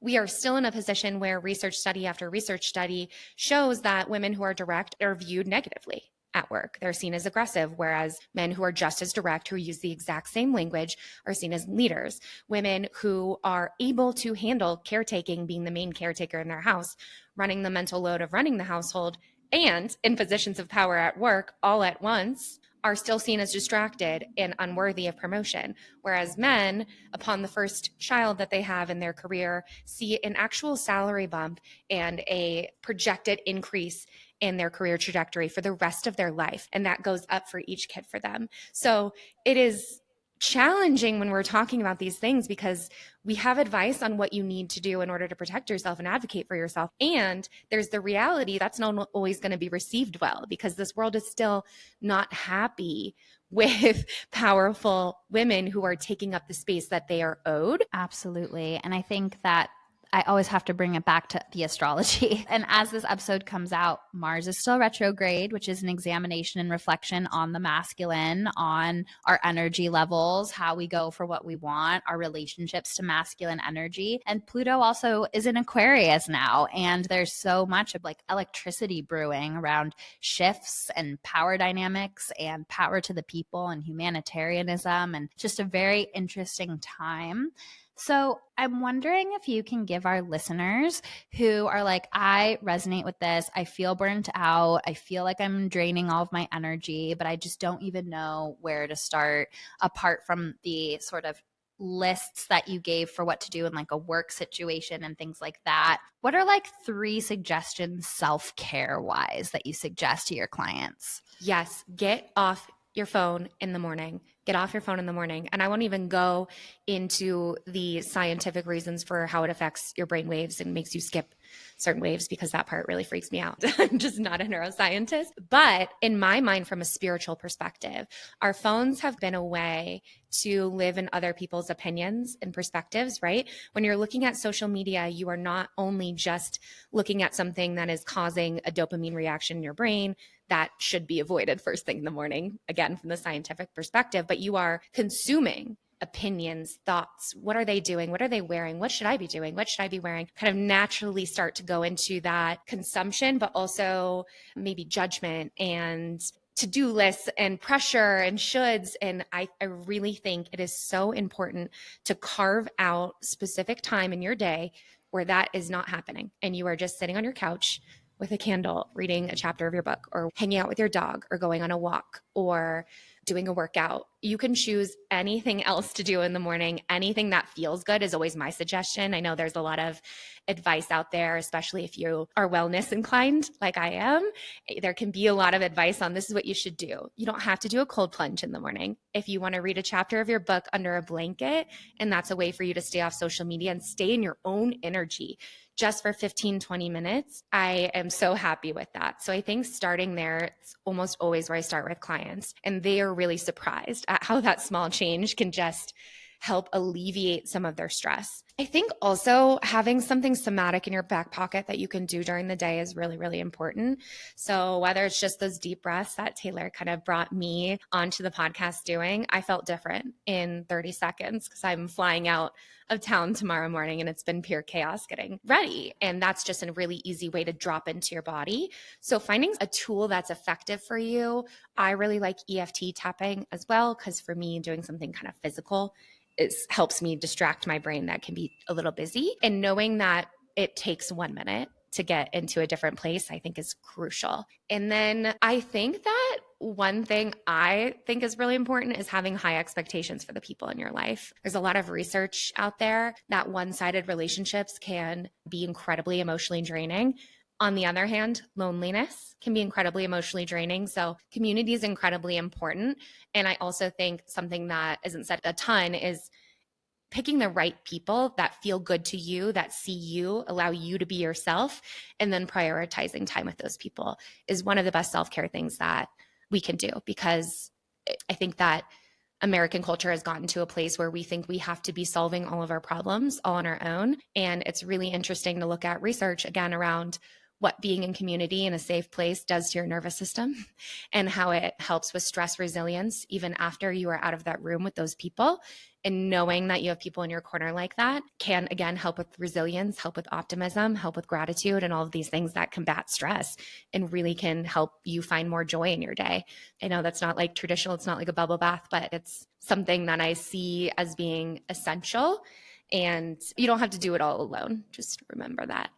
we are still in a position where research study after research study shows that women who are direct are viewed negatively at work. They're seen as aggressive, whereas men who are just as direct, who use the exact same language, are seen as leaders. Women who are able to handle caretaking, being the main caretaker in their house, running the mental load of running the household, and in positions of power at work all at once, are still seen as distracted and unworthy of promotion. Whereas men, upon the first child that they have in their career, see an actual salary bump and a projected increase in their career trajectory for the rest of their life. And that goes up for each kid for them. So it is challenging when we're talking about these things because we have advice on what you need to do in order to protect yourself and advocate for yourself. And there's the reality that's not always going to be received well because this world is still not happy with powerful women who are taking up the space that they are owed. Absolutely. And I think that I always have to bring it back to the astrology. And as this episode comes out, Mars is still retrograde, which is an examination and reflection on the masculine, on our energy levels, how we go for what we want, our relationships to masculine energy. And Pluto also is in Aquarius now. And there's so much of like electricity brewing around shifts and power dynamics and power to the people and humanitarianism and just a very interesting time. So I'm wondering if you can give our listeners who are like, I resonate with this. I feel burnt out. I feel like I'm draining all of my energy, but I just don't even know where to start apart from the sort of lists that you gave for what to do in like a work situation and things like that. What are like 3 suggestions self-care wise that you suggest to your clients? Yes, get off your phone in the morning. Get off your phone in the morning. And I won't even go into the scientific reasons for how it affects your brain waves and makes you skip certain waves because that part really freaks me out. I'm just not a neuroscientist. But in my mind, from a spiritual perspective, our phones have been a way to live in other people's opinions and perspectives, right? When you're looking at social media, you are not only just looking at something that is causing a dopamine reaction in your brain that should be avoided first thing in the morning, again, from the scientific perspective, but you are consuming opinions, thoughts. What are they doing? What are they wearing? What should I be doing? What should I be wearing? Kind of naturally start to go into that consumption, but also maybe judgment and to-do lists and pressure and shoulds. And I really think it is so important to carve out specific time in your day where that is not happening. And you are just sitting on your couch with a candle, reading a chapter of your book, or hanging out with your dog, or going on a walk, or doing a workout. You can choose anything else to do in the morning. Anything that feels good is always my suggestion. I know there's a lot of advice out there, especially if you are wellness inclined like I am. There can be a lot of advice on this is what you should do. You don't have to do a cold plunge in the morning. If you want to read a chapter of your book under a blanket, and that's a way for you to stay off social media and stay in your own energy just for 15, 20 minutes, I am so happy with that. So I think starting there, it's almost always where I start with clients, and they are really surprised at how that small change can just help alleviate some of their stress. I think also having something somatic in your back pocket that you can do during the day is really, really important. So whether it's just those deep breaths that Taylor kind of brought me onto the podcast doing, I felt different in 30 seconds because I'm flying out of town tomorrow morning and it's been pure chaos getting ready. And that's just a really easy way to drop into your body. So finding a tool that's effective for you. I really like EFT tapping as well, because for me, doing something kind of physical helps me distract my brain that can be a little busy. And knowing that it takes 1 minute to get into a different place, I think is crucial. And then I think that one thing I think is really important is having high expectations for the people in your life. There's a lot of research out there that one-sided relationships can be incredibly emotionally draining. On the other hand, loneliness can be incredibly emotionally draining. So community is incredibly important. And I also think something that isn't said a ton is picking the right people that feel good to you, that see you, allow you to be yourself, and then prioritizing time with those people is one of the best self-care things that we can do, because I think that American culture has gotten to a place where we think we have to be solving all of our problems all on our own. And it's really interesting to look at research again around what being in community in a safe place does to your nervous system and how it helps with stress resilience even after you are out of that room with those people. And knowing that you have people in your corner like that can, again, help with resilience, help with optimism, help with gratitude, and all of these things that combat stress and really can help you find more joy in your day. I know that's not like traditional, it's not like a bubble bath, but it's something that I see as being essential. And you don't have to do it all alone. Just remember that.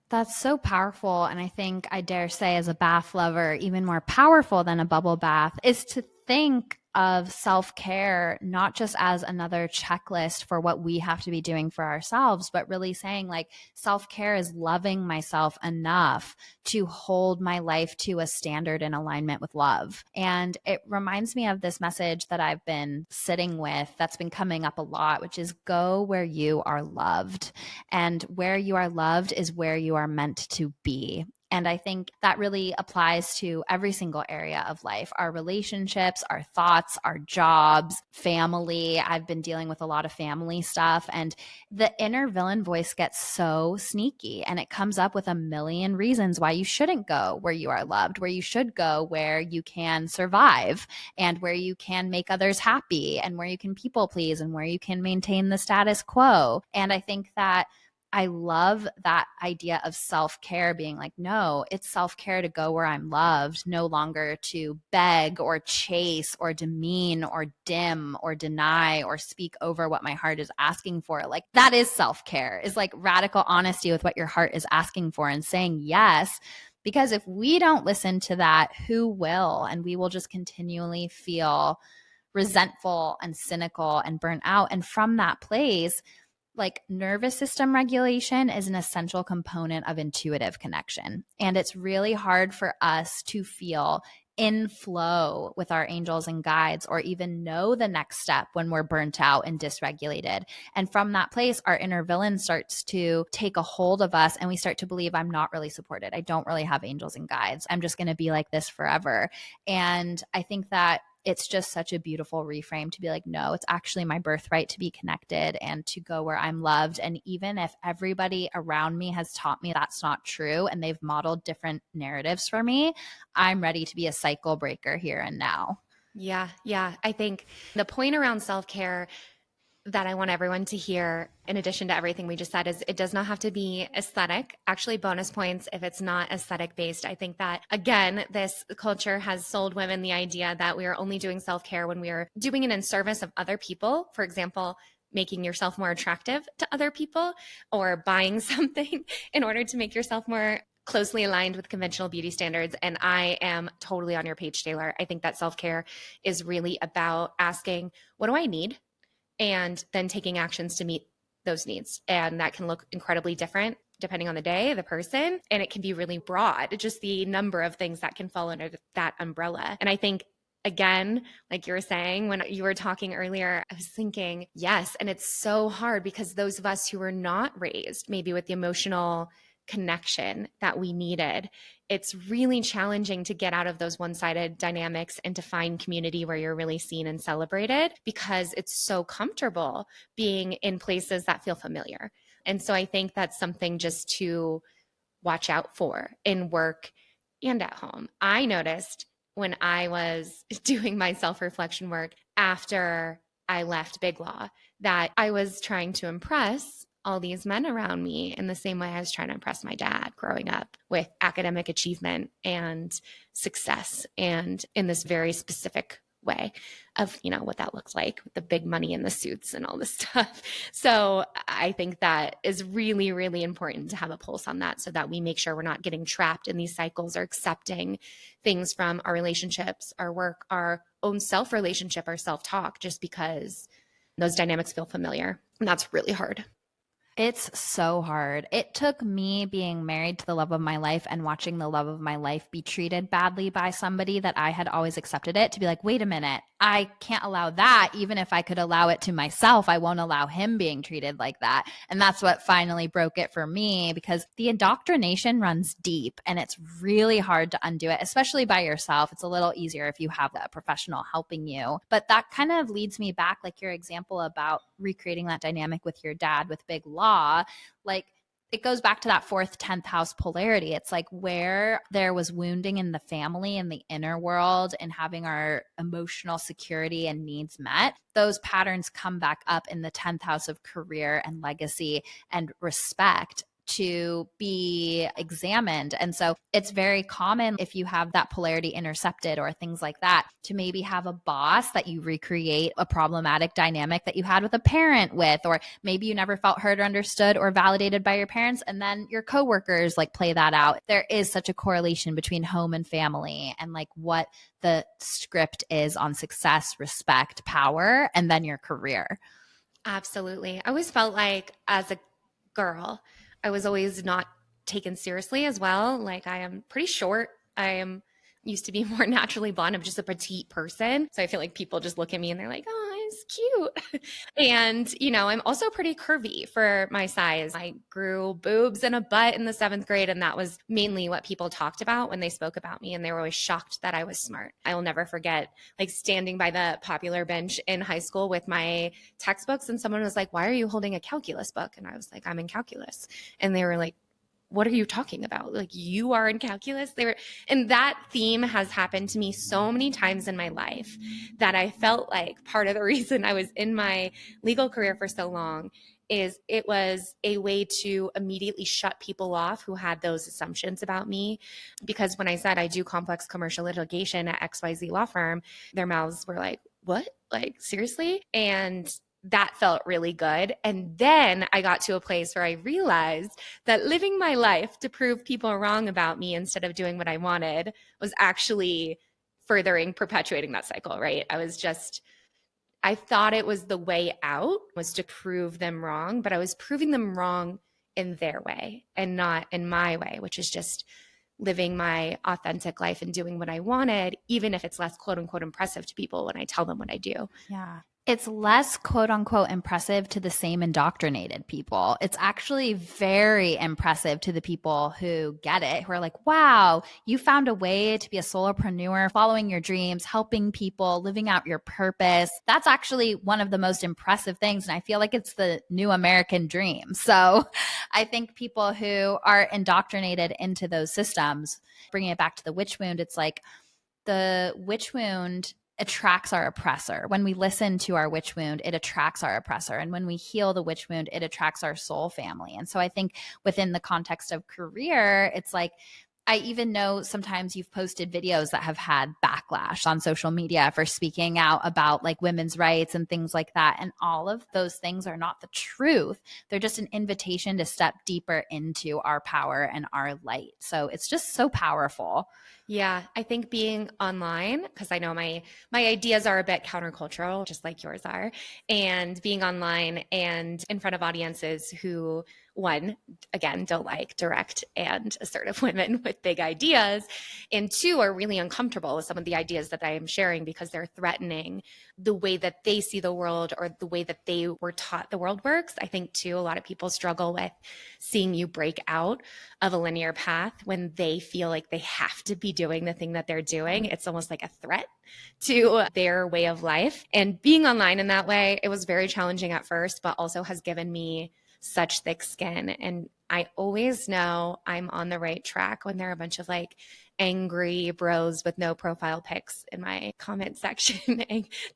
That's so powerful. And I think I dare say, as a bath lover, even more powerful than a bubble bath is to think of self-care not just as another checklist for what we have to be doing for ourselves, but really saying like self-care is loving myself enough to hold my life to a standard in alignment with love. And it reminds me of this message that I've been sitting with that's been coming up a lot, which is go where you are loved. And where you are loved is where you are meant to be. And I think that really applies to every single area of life, our relationships, our thoughts, our jobs, family. I've been dealing with a lot of family stuff, and the inner villain voice gets so sneaky, and it comes up with a million reasons why you shouldn't go where you are loved, where you should go where you can survive and where you can make others happy and where you can people please and where you can maintain the status quo. And I think that I love that idea of self-care being like, no, it's self-care to go where I'm loved, no longer to beg or chase or demean or dim or deny or speak over what my heart is asking for. Like that is self-care, is like radical honesty with what your heart is asking for and saying yes. Because if we don't listen to that, who will? And we will just continually feel resentful and cynical and burnt out. And from that place, like nervous system regulation is an essential component of intuitive connection. And it's really hard for us to feel in flow with our angels and guides or even know the next step when we're burnt out and dysregulated. And from that place, our inner villain starts to take a hold of us and we start to believe I'm not really supported. I don't really have angels and guides. I'm just going to be like this forever. And I think that it's just such a beautiful reframe to be like, no, it's actually my birthright to be connected and to go where I'm loved. And even if everybody around me has taught me that's not true and they've modeled different narratives for me, I'm ready to be a cycle breaker here and now. Yeah. I think the point around self-care that I want everyone to hear, in addition to everything we just said, is it does not have to be aesthetic. Actually, bonus points if it's not aesthetic based. I think that, again, this culture has sold women the idea that we are only doing self-care when we are doing it in service of other people. For example, making yourself more attractive to other people or buying something in order to make yourself more closely aligned with conventional beauty standards. And I am totally on your page, Taylor. I think that self-care is really about asking, what do I need? And then taking actions to meet those needs. And that can look incredibly different depending on the day, the person, and it can be really broad, just the number of things that can fall under that umbrella. And I think, again, like you were saying, when you were talking earlier, I was thinking, yes, and it's so hard because those of us who were not raised maybe with the emotional connection that we needed, it's really challenging to get out of those one-sided dynamics and to find community where you're really seen and celebrated because it's so comfortable being in places that feel familiar. And so I think that's something just to watch out for in work and at home. I noticed when I was doing my self-reflection work after I left Big Law that I was trying to impress all these men around me in the same way I was trying to impress my dad growing up with academic achievement and success and in this very specific way of, what that looks like with the big money and the suits and all this stuff. So I think that is really, really important to have a pulse on that so that we make sure we're not getting trapped in these cycles or accepting things from our relationships, our work, our own self-relationship, our self-talk, just because those dynamics feel familiar. And that's really hard. It's so hard. It took me being married to the love of my life and watching the love of my life be treated badly by somebody that I had always accepted it to be like, wait a minute, I can't allow that. Even if I could allow it to myself, I won't allow him being treated like that. And that's what finally broke it for me because the indoctrination runs deep and it's really hard to undo it, especially by yourself. It's a little easier if you have a professional helping you. But that kind of leads me back, like your example about recreating that dynamic with your dad with Big Law. Like it goes back to that 4th, 10th house polarity. It's like where there was wounding in the family and the inner world and having our emotional security and needs met, those patterns come back up in the 10th house of career and legacy and respect to be examined. And so it's very common if you have that polarity intercepted or things like that to maybe have a boss that you recreate a problematic dynamic that you had with a parent with, or maybe you never felt heard or understood or validated by your parents. And then your coworkers like play that out. There is such a correlation between home and family and like what the script is on success, respect, power, and then your career. Absolutely. I always felt like as a girl, I was always not taken seriously as well. Like I am pretty short. I am used to be more naturally blonde. I'm just a petite person. So I feel like people just look at me and they're like, oh, it's cute. And, I'm also pretty curvy for my size. I grew boobs and a butt in the 7th grade. And that was mainly what people talked about when they spoke about me. And they were always shocked that I was smart. I will never forget like standing by the popular bench in high school with my textbooks. And someone was like, why are you holding a calculus book? And I was like, I'm in calculus. And they were like, what are you talking about? Like you are in calculus? And that theme has happened to me so many times in my life that I felt like part of the reason I was in my legal career for so long is it was a way to immediately shut people off who had those assumptions about me. Because when I said I do complex commercial litigation at XYZ law firm, their mouths were like, what? Like, seriously? And that felt really good. And then I got to a place where I realized that living my life to prove people wrong about me instead of doing what I wanted was actually furthering, perpetuating that cycle, right? I thought it was the way out was to prove them wrong, but I was proving them wrong in their way and not in my way, which is just living my authentic life and doing what I wanted, even if it's less quote unquote impressive to people when I tell them what I do. Yeah. It's less quote unquote impressive to the same indoctrinated people. It's actually very impressive to the people who get it, who are like, wow, you found a way to be a solopreneur, following your dreams, helping people, living out your purpose. That's actually one of the most impressive things. And I feel like it's the new American dream. So I think people who are indoctrinated into those systems, bringing it back to the witch wound, it's like the witch wound attracts our oppressor. When we listen to our witch wound, it attracts our oppressor. And when we heal the witch wound, it attracts our soul family. And so I think within the context of career, it's like, I even know sometimes you've posted videos that have had backlash on social media for speaking out about like women's rights and things like that. And all of those things are not the truth. They're just an invitation to step deeper into our power and our light. So it's just so powerful. Yeah, I think being online, because I know my ideas are a bit countercultural, just like yours are, and being online and in front of audiences who, one, again, don't like direct and assertive women with big ideas, and two, are really uncomfortable with some of the ideas that I am sharing because they're threatening the way that they see the world or the way that they were taught the world works. I think, too, a lot of people struggle with seeing you break out of a linear path when they feel like they have to be doing the thing that they're doing. It's almost like a threat to their way of life. And being online in that way, it was very challenging at first, but also has given me such thick skin. And I always know I'm on the right track when there are a bunch of like angry bros with no profile pics in my comment section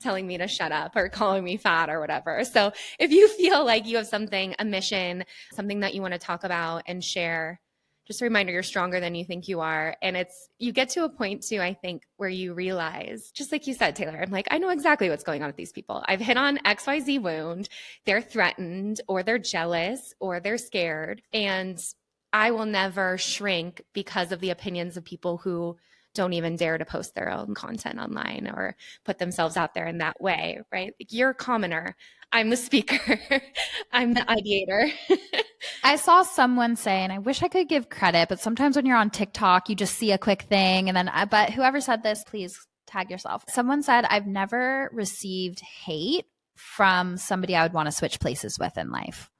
telling me to shut up or calling me fat or whatever. So if you feel like you have something, a mission, something that you want to talk about and share, just a reminder, you're stronger than you think you are. And you get to a point too, I think, where you realize, just like you said, Taylor, I'm like, I know exactly what's going on with these people. I've hit on XYZ wound. They're threatened or they're jealous or they're scared. And I will never shrink because of the opinions of people who don't even dare to post their own content online or put themselves out there in that way, right? Like, you're a commoner. I'm the speaker. I'm the ideator. I saw someone say, and I wish I could give credit, but sometimes when you're on TikTok, you just see a quick thing. And then, but whoever said this, please tag yourself. Someone said, I've never received hate from somebody I would want to switch places with in life.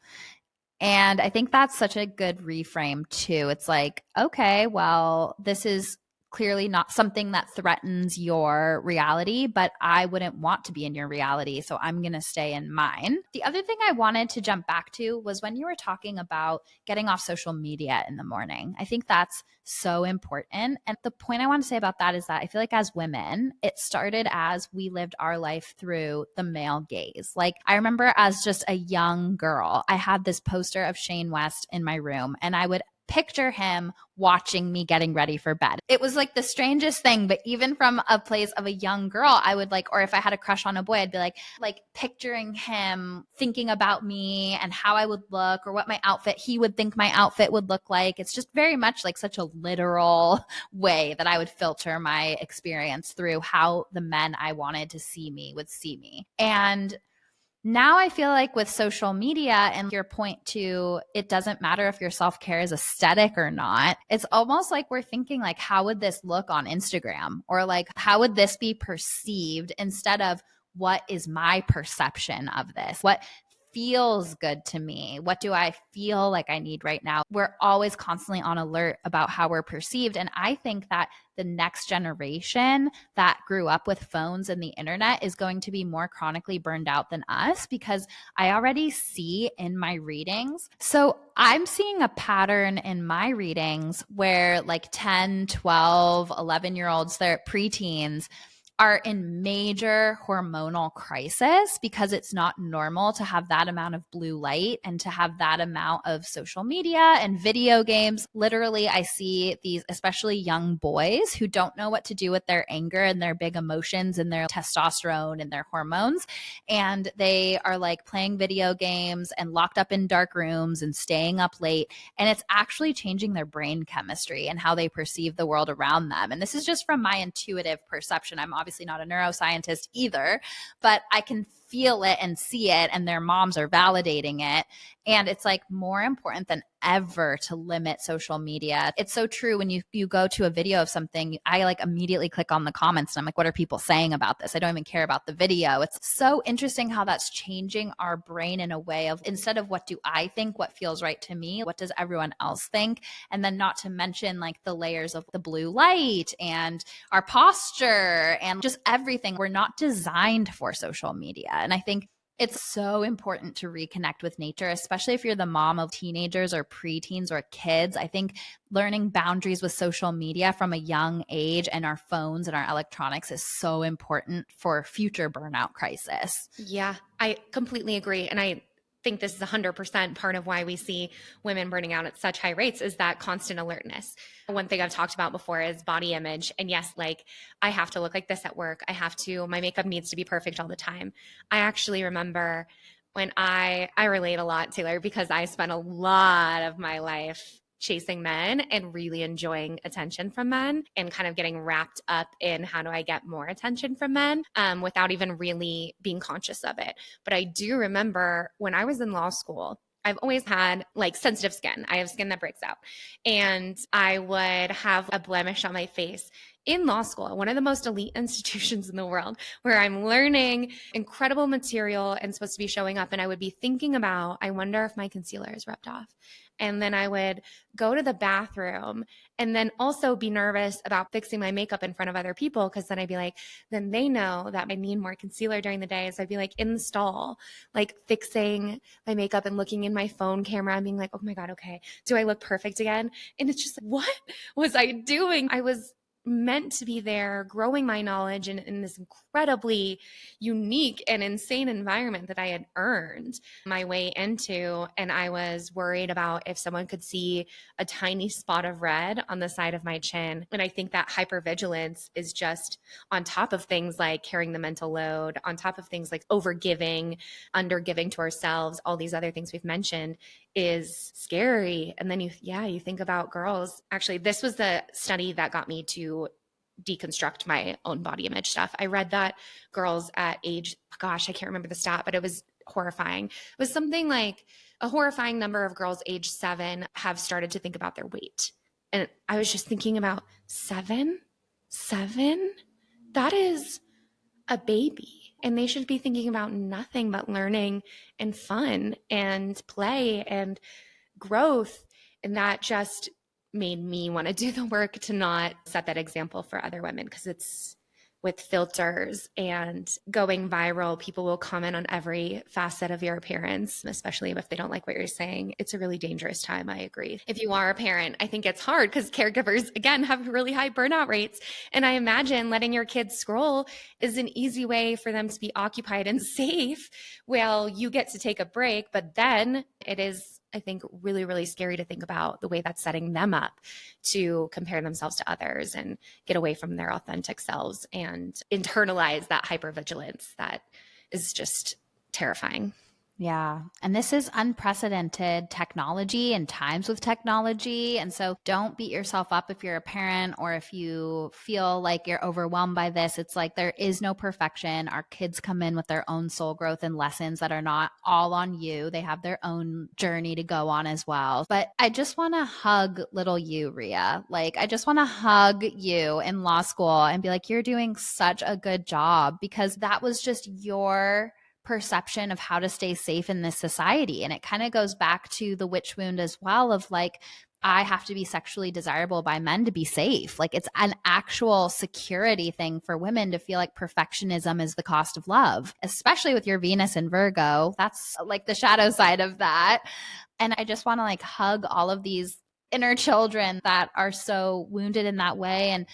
And I think that's such a good reframe too. It's like, okay, well, this is clearly not something that threatens your reality, but I wouldn't want to be in your reality. So I'm going to stay in mine. The other thing I wanted to jump back to was when you were talking about getting off social media in the morning. I think that's so important. And the point I want to say about that is that I feel like as women, it started as we lived our life through the male gaze. Like, I remember as just a young girl, I had this poster of Shane West in my room, and I would picture him watching me getting ready for bed. It was like the strangest thing, but even from a place of a young girl, I would like, or if I had a crush on a boy, I'd be like picturing him thinking about me and how I would look or what my outfit, he would think my outfit would look like. It's just very much like such a literal way that I would filter my experience through how the men I wanted to see me would see me. And now I feel like with social media and your point to, it doesn't matter if your self-care is aesthetic or not. It's almost like we're thinking like, how would this look on Instagram? Or like, how would this be perceived instead of what is my perception of this? What feels good to me? What do I feel like I need right now? We're always constantly on alert about how we're perceived. And I think that the next generation that grew up with phones and the internet is going to be more chronically burned out than us, because I already see in my readings. So I'm seeing a pattern in my readings where like 10, 12, 11-year-olds, they're preteens, are in major hormonal crisis because it's not normal to have that amount of blue light and to have that amount of social media and video games. Literally, I see these, especially young boys who don't know what to do with their anger and their big emotions and their testosterone and their hormones. And they are like playing video games and locked up in dark rooms and staying up late. And it's actually changing their brain chemistry and how they perceive the world around them. And this is just from my intuitive perception. I'm obviously not a neuroscientist either, but I can feel it and see it, and their moms are validating it. And it's like more important than ever to limit social media. It's so true. When you go to a video of something, I like immediately click on the comments and I'm like, what are people saying about this? I don't even care about the video. It's so interesting how that's changing our brain in a way of, instead of what do I think, what feels right to me, what does everyone else think? And then not to mention like the layers of the blue light and our posture and just everything. We're not designed for social media. And I think it's so important to reconnect with nature, especially if you're the mom of teenagers or preteens or kids. I think learning boundaries with social media from a young age and our phones and our electronics is so important for future burnout crisis. Yeah, I completely agree. And I think this is 100% part of why we see women burning out at such high rates is that constant alertness. One thing I've talked about before is body image. And yes, like I have to look like this at work. My makeup needs to be perfect all the time. I actually remember when I relate a lot, Taylor, because I spent a lot of my life chasing men and really enjoying attention from men and kind of getting wrapped up in how do I get more attention from men without even really being conscious of it. But I do remember when I was in law school, I've always had like sensitive skin. I have skin that breaks out. And I would have a blemish on my face in law school, one of the most elite institutions in the world, where I'm learning incredible material and supposed to be showing up. And I would be thinking about, I wonder if my concealer is rubbed off. And then I would go to the bathroom and then also be nervous about fixing my makeup in front of other people. Cause then I'd be like, then they know that I need more concealer during the day. So I'd be like in the stall, like fixing my makeup and looking in my phone camera and being like, oh my God, okay. Do I look perfect again? And it's just like, what was I doing? I was meant to be there growing my knowledge in this incredibly unique and insane environment that I had earned my way into. And I was worried about if someone could see a tiny spot of red on the side of my chin. And I think that hypervigilance is just on top of things like carrying the mental load, on top of things like overgiving, undergiving to ourselves, all these other things we've mentioned is scary. And then you think about girls. Actually, this was the study that got me to deconstruct my own body image stuff. I read that girls at age, gosh, I can't remember the stat, but it was horrifying. It was something like a horrifying number of girls age 7 have started to think about their weight. And I was just thinking about 7? That is a baby. And they should be thinking about nothing but learning and fun and play and growth. And that just made me want to do the work to not set that example for other women, because it's with filters and going viral, people will comment on every facet of your appearance, especially if they don't like what you're saying. It's a really dangerous time. I agree. If you are a parent, I think it's hard because caregivers, again, have really high burnout rates. And I imagine letting your kids scroll is an easy way for them to be occupied and safe while you get to take a break. But then it is, I think, really, really scary to think about the way that's setting them up to compare themselves to others and get away from their authentic selves and internalize that hypervigilance that is just terrifying. Yeah. And this is unprecedented technology and times with technology. And so don't beat yourself up if you're a parent or if you feel like you're overwhelmed by this. It's like there is no perfection. Our kids come in with their own soul growth and lessons that are not all on you. They have their own journey to go on as well. But I just want to hug little you, Rhia. Like, I just want to hug you in law school and be like, you're doing such a good job, because that was just your perception of how to stay safe in this society. And it kind of goes back to the witch wound as well of like, I have to be sexually desirable by men to be safe. Like, it's an actual security thing for women to feel like perfectionism is the cost of love, especially with your Venus in Virgo. That's like the shadow side of that. And I just want to like hug all of these inner children that are so wounded in that way. And,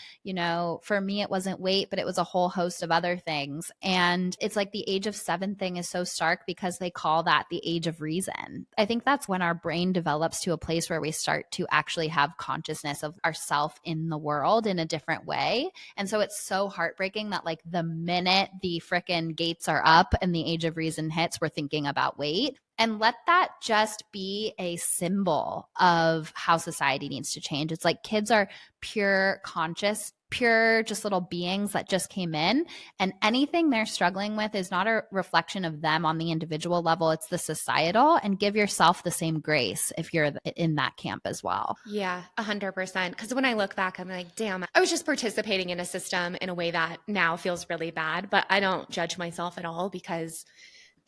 for me, it wasn't weight, but it was a whole host of other things. And it's like the age of 7 thing is so stark because they call that the age of reason. I think that's when our brain develops to a place where we start to actually have consciousness of ourself in the world in a different way. And so it's so heartbreaking that like the minute the frickin' gates are up and the age of reason hits, we're thinking about weight. And let that just be a symbol of how society needs to change. It's like kids are pure conscious, pure just little beings that just came in. And anything they're struggling with is not a reflection of them on the individual level. It's the societal. And give yourself the same grace if you're in that camp as well. Yeah, 100%. Because when I look back, I'm like, damn, I was just participating in a system in a way that now feels really bad. But I don't judge myself at all because,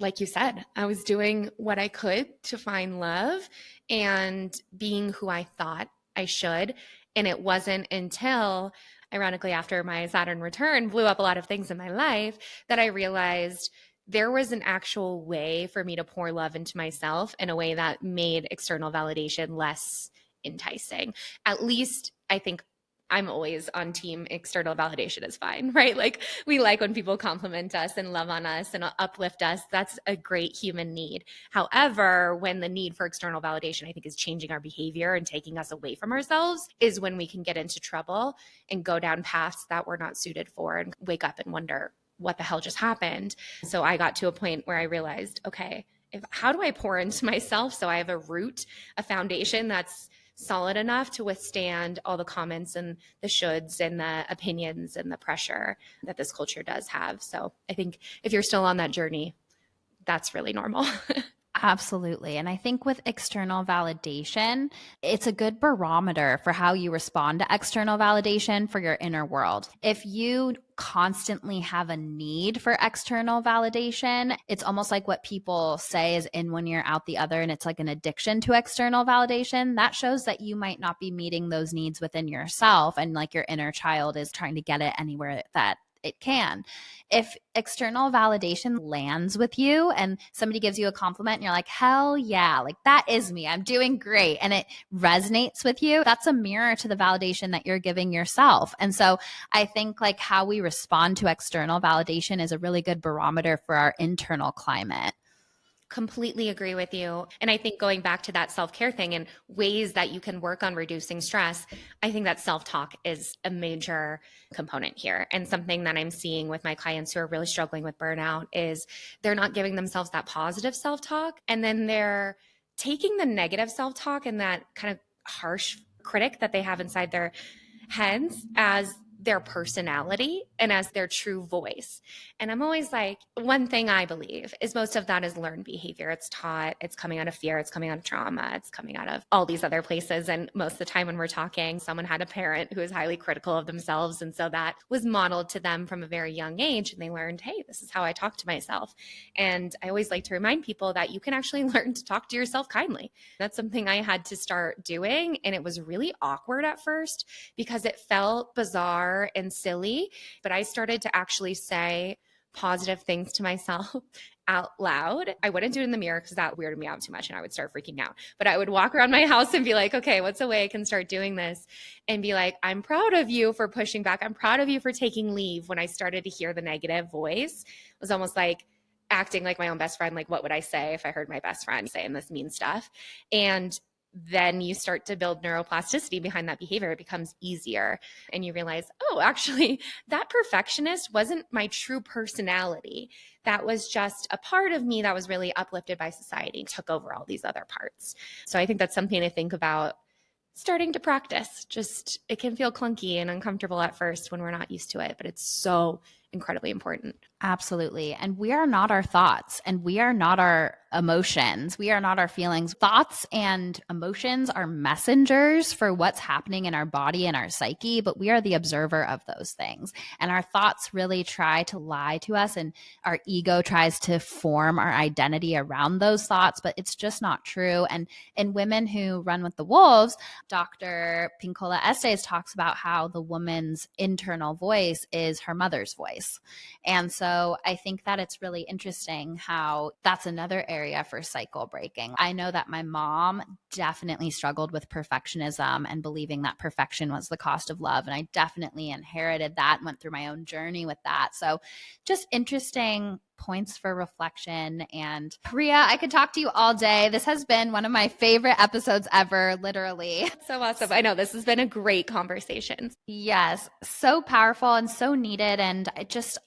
like you said, I was doing what I could to find love and being who I thought I should. And it wasn't until, ironically, after my Saturn return blew up a lot of things in my life that I realized there was an actual way for me to pour love into myself in a way that made external validation less enticing. At least I think I'm always on team external validation is fine, right? Like we like when people compliment us and love on us and uplift us. That's a great human need. However, when the need for external validation, I think, is changing our behavior and taking us away from ourselves is when we can get into trouble and go down paths that we're not suited for and wake up and wonder what the hell just happened. So I got to a point where I realized, okay, how do I pour into myself so I have a root, a foundation that's solid enough to withstand all the comments and the shoulds and the opinions and the pressure that this culture does have. So I think if you're still on that journey, that's really normal. Absolutely. And I think with external validation, it's a good barometer for how you respond to external validation for your inner world. If you constantly have a need for external validation, it's almost like what people say is in one ear, out the other, and it's like an addiction to external validation. That shows that you might not be meeting those needs within yourself, and like your inner child is trying to get it anywhere that it can. If external validation lands with you and somebody gives you a compliment and you're like, hell yeah, like that is me, I'm doing great, and it resonates with you, that's a mirror to the validation that you're giving yourself. And so I think like how we respond to external validation is a really good barometer for our internal climate. Completely agree with you. And I think going back to that self-care thing and ways that you can work on reducing stress, I think that self-talk is a major component here. And something that I'm seeing with my clients who are really struggling with burnout is they're not giving themselves that positive self-talk. And then they're taking the negative self-talk and that kind of harsh critic that they have inside their heads as their personality and as their true voice. And I'm always like, one thing I believe is most of that is learned behavior. It's taught, it's coming out of fear, it's coming out of trauma, it's coming out of all these other places. And most of the time when we're talking, someone had a parent who is highly critical of themselves. And so that was modeled to them from a very young age. And they learned, hey, this is how I talk to myself. And I always like to remind people that you can actually learn to talk to yourself kindly. That's something I had to start doing. And it was really awkward at first because it felt bizarre and silly, but I started to actually say positive things to myself out loud. I wouldn't do it in the mirror because that weirded me out too much and I would start freaking out. But I would walk around my house and be like, okay, what's a way I can start doing this? And be like, I'm proud of you for pushing back. I'm proud of you for taking leave. When I started to hear the negative voice, it was almost like acting like my own best friend. Like, what would I say if I heard my best friend saying this mean stuff? And then you start to build neuroplasticity behind that behavior. It becomes easier. And you realize, oh, actually, that perfectionist wasn't my true personality. That was just a part of me that was really uplifted by society, took over all these other parts. So I think that's something to think about starting to practice. Just, it can feel clunky and uncomfortable at first when we're not used to it, but it's so incredibly important. Absolutely. And we are not our thoughts, and we are not our emotions. We are not our feelings. Thoughts and emotions are messengers for what's happening in our body and our psyche, but we are the observer of those things. And our thoughts really try to lie to us, and our ego tries to form our identity around those thoughts, but it's just not true. And in Women Who Run with the Wolves, Dr. Pinkola Estes talks about how the woman's internal voice is her mother's voice. And so so I think that it's really interesting how that's another area for cycle breaking. I know that my mom definitely struggled with perfectionism and believing that perfection was the cost of love. And I definitely inherited that and went through my own journey with that. So just interesting points for reflection. And Rhia, I could talk to you all day. This has been one of my favorite episodes ever, literally. So awesome. I know this has been a great conversation. Yes, so powerful and so needed. And it just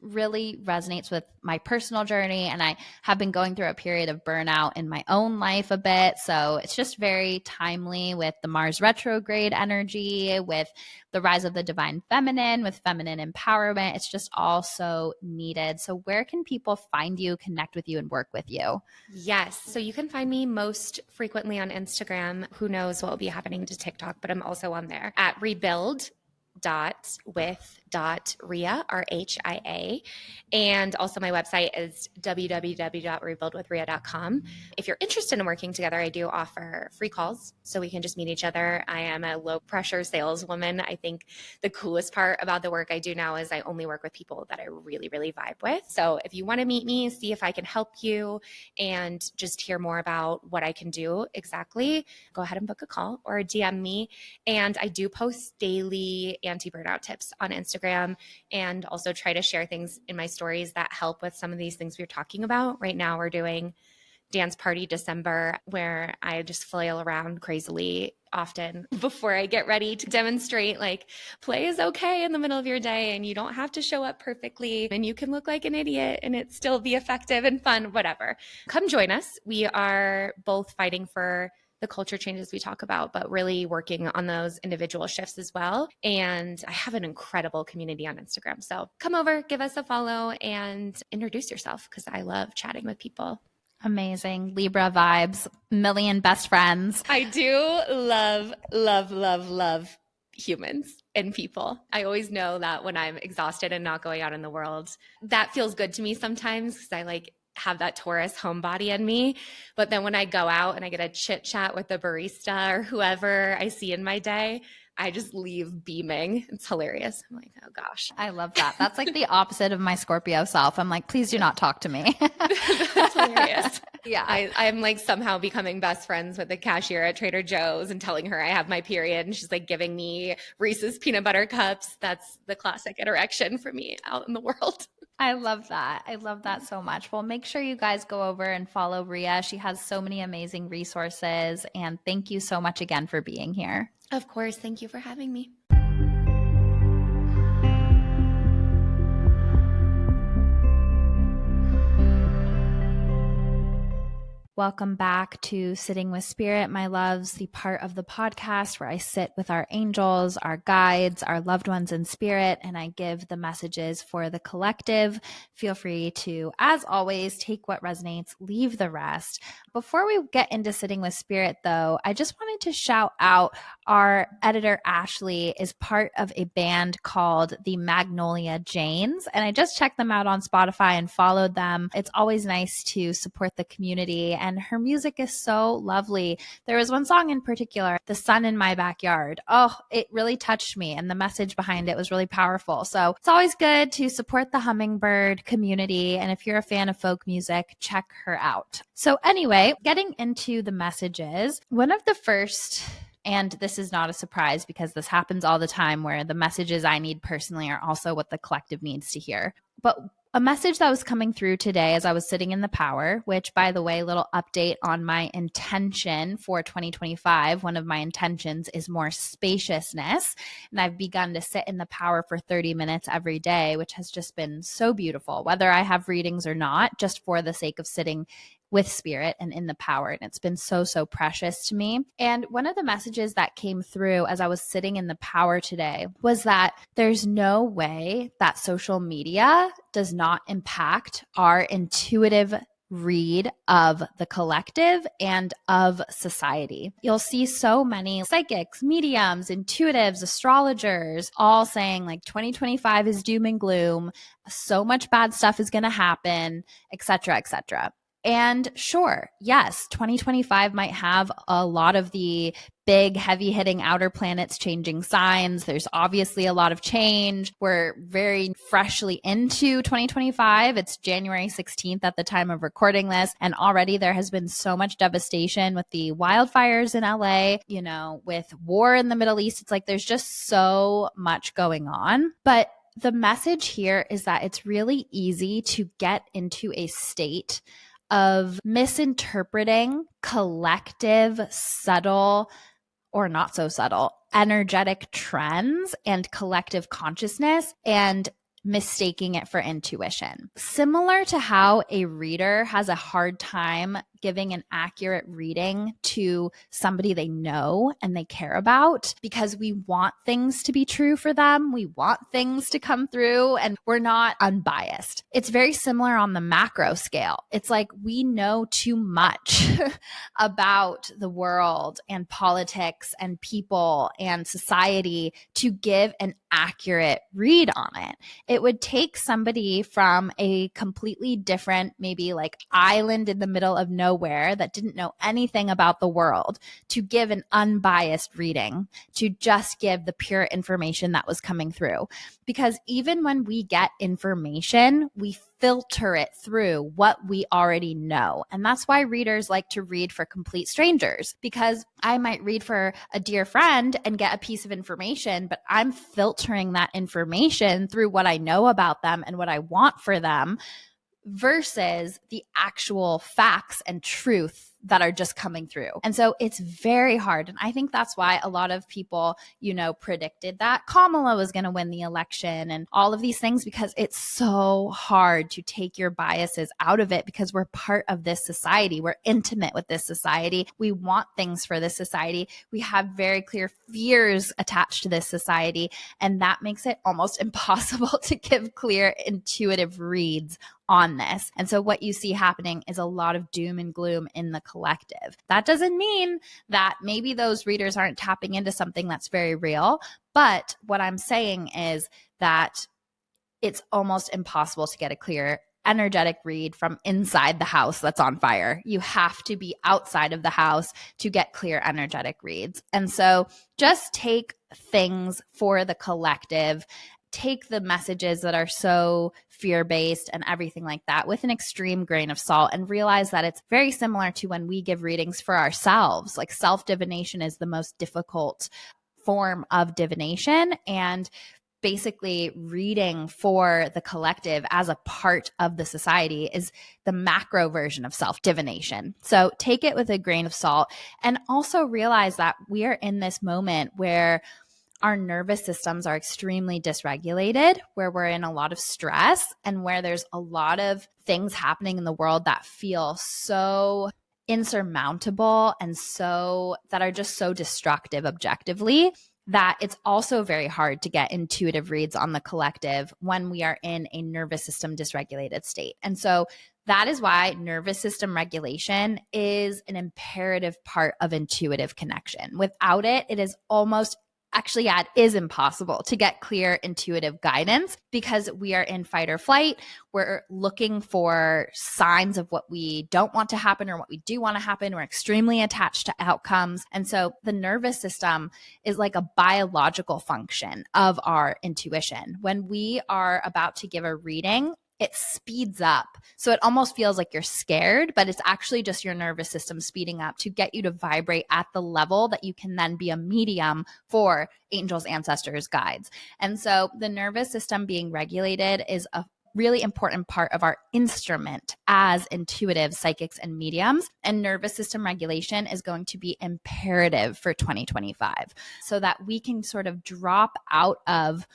really resonates with my personal journey. And I have been going through a period of burnout in my own life a bit. So it's just very timely with the Mars retrograde energy, with the rise of the divine feminine, with feminine empowerment. It's just all so needed. So where can people find you, connect with you, and work with you? Yes. So you can find me most frequently on Instagram. Who knows what will be happening to TikTok, but I'm also on there at rebuild.with.Rhia, RHIA. And also my website is www.rebuildwithrhia.com. If you're interested in working together, I do offer free calls so we can just meet each other. I am a low pressure saleswoman. I think the coolest part about the work I do now is I only work with people that I really, really vibe with. So if you want to meet me, see if I can help you and just hear more about what I can do exactly, go ahead and book a call or DM me. And I do post daily anti-burnout tips on Instagram and also try to share things in my stories that help with some of these things we're talking about. Right now we're doing Dance Party December, where I just flail around crazily often before I get ready to demonstrate like play is okay in the middle of your day and you don't have to show up perfectly and you can look like an idiot and it still be effective and fun, whatever. Come join us. We are both fighting for the culture changes we talk about, but really working on those individual shifts as well. And I have an incredible community on Instagram. So come over, give us a follow and introduce yourself because I love chatting with people. Amazing. Libra vibes, million best friends. I do love humans and people. I always know that when I'm exhausted and not going out in the world, that feels good to me sometimes because I like have that Taurus homebody in me. But then when I go out and I get a chit chat with the barista or whoever I see in my day, I just leave beaming. It's hilarious. I'm like, oh gosh. I love that. That's like the opposite of my Scorpio self. I'm like, please do not talk to me. That's hilarious. Yeah. I'm like somehow becoming best friends with the cashier at Trader Joe's and telling her I have my period. And she's like giving me Reese's peanut butter cups. That's the classic interaction for me out in the world. I love that. I love that so much. Well, make sure you guys go over and follow Rhia. She has so many amazing resources. And thank you so much again for being here. Of course. Thank you for having me. Welcome back to Sitting with Spirit, my loves, the part of the podcast where I sit with our angels, our guides, our loved ones in spirit, and I give the messages for the collective. Feel free to, as always, take what resonates, leave the rest. Before we get into Sitting with Spirit, though, I just wanted to shout out our editor, Ashley, is part of a band called the Magnolia Janes, and I just checked them out on Spotify and followed them. It's always nice to support the community, and her music is so lovely. There was one song in particular, The Sun in My Backyard. Oh, it really touched me, and the message behind it was really powerful. So it's always good to support the hummingbird community, and if you're a fan of folk music, check her out. So anyway, getting into the messages, one of the first, and this is not a surprise because this happens all the time where the messages I need personally are also what the collective needs to hear. But a message that was coming through today as I was sitting in the power, which, by the way, little update on my intention for 2025. One of my intentions is more spaciousness. And I've begun to sit in the power for 30 minutes every day, which has just been so beautiful, whether I have readings or not, just for the sake of sitting with spirit and in the power. And it's been so, so precious to me. And one of the messages that came through as I was sitting in the power today was that there's no way that social media does not impact our intuitive read of the collective and of society. You'll see so many psychics, mediums, intuitives, astrologers all saying like 2025 is doom and gloom, so much bad stuff is going to happen, etc., etc. And sure, yes, 2025 might have a lot of the big, heavy hitting outer planets changing signs. There's obviously a lot of change. We're very freshly into 2025. It's January 16th at the time of recording this. And already there has been so much devastation with the wildfires in LA, with war in the Middle East. It's like there's just so much going on. But the message here is that it's really easy to get into a state of misinterpreting collective, subtle, or not so subtle, energetic trends and collective consciousness and mistaking it for intuition. Similar to how a reader has a hard time giving an accurate reading to somebody they know and they care about because we want things to be true for them. We want things to come through and we're not unbiased. It's very similar on the macro scale. It's like we know too much about the world and politics and people and society to give an accurate read on it. It would take somebody from a completely different, maybe like island in the middle of nowhere that didn't know anything about the world to give an unbiased reading, to just give the pure information that was coming through. Because even when we get information, we filter it through what we already know. And that's why readers like to read for complete strangers, because I might read for a dear friend and get a piece of information, but I'm filtering that information through what I know about them and what I want for them versus the actual facts and truth that are just coming through. And so it's very hard. And I think that's why a lot of people, predicted that Kamala was going to win the election and all of these things, because it's so hard to take your biases out of it because we're part of this society. We're intimate with this society. We want things for this society. We have very clear fears attached to this society. And that makes it almost impossible to give clear, intuitive reads on this. And so what you see happening is a lot of doom and gloom in the collective. That doesn't mean that maybe those readers aren't tapping into something that's very real. But what I'm saying is that it's almost impossible to get a clear energetic read from inside the house that's on fire. You have to be outside of the house to get clear energetic reads. And so just take things for the collective, take the messages that are so fear-based and everything like that with an extreme grain of salt, and realize that it's very similar to when we give readings for ourselves. Like self-divination is the most difficult form of divination, and basically reading for the collective as a part of the society is the macro version of self-divination. So take it with a grain of salt, and also realize that we are in this moment where our nervous systems are extremely dysregulated, where we're in a lot of stress and where there's a lot of things happening in the world that feel so insurmountable and so that are just so destructive objectively, that it's also very hard to get intuitive reads on the collective when we are in a nervous system dysregulated state. And so that is why nervous system regulation is an imperative part of intuitive connection. Without it, it is almost it is impossible to get clear intuitive guidance, because we are in fight or flight. We're looking for signs of what we don't want to happen or what we do want to happen. We're extremely attached to outcomes. And so the nervous system is like a biological function of our intuition. When we are about to give a reading, it speeds up. So it almost feels like you're scared, but it's actually just your nervous system speeding up to get you to vibrate at the level that you can then be a medium for angels, ancestors, guides. And so the nervous system being regulated is a really important part of our instrument as intuitive psychics and mediums. And nervous system regulation is going to be imperative for 2025 so that we can sort of drop out of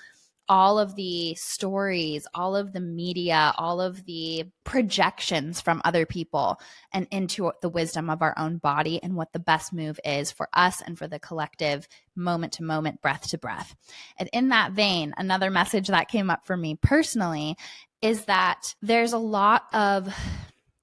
all of the stories, all of the media, all of the projections from other people, and into the wisdom of our own body and what the best move is for us and for the collective, moment to moment, breath to breath. And in that vein, another message that came up for me personally is that there's a lot of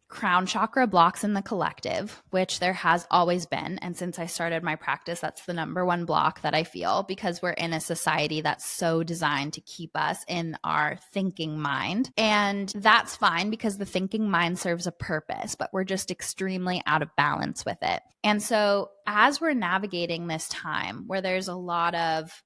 crown chakra blocks in the collective, which there has always been. And since I started my practice, that's the number one block that I feel, because we're in a society that's so designed to keep us in our thinking mind. And that's fine because the thinking mind serves a purpose, but we're just extremely out of balance with it. And so as we're navigating this time where there's a lot of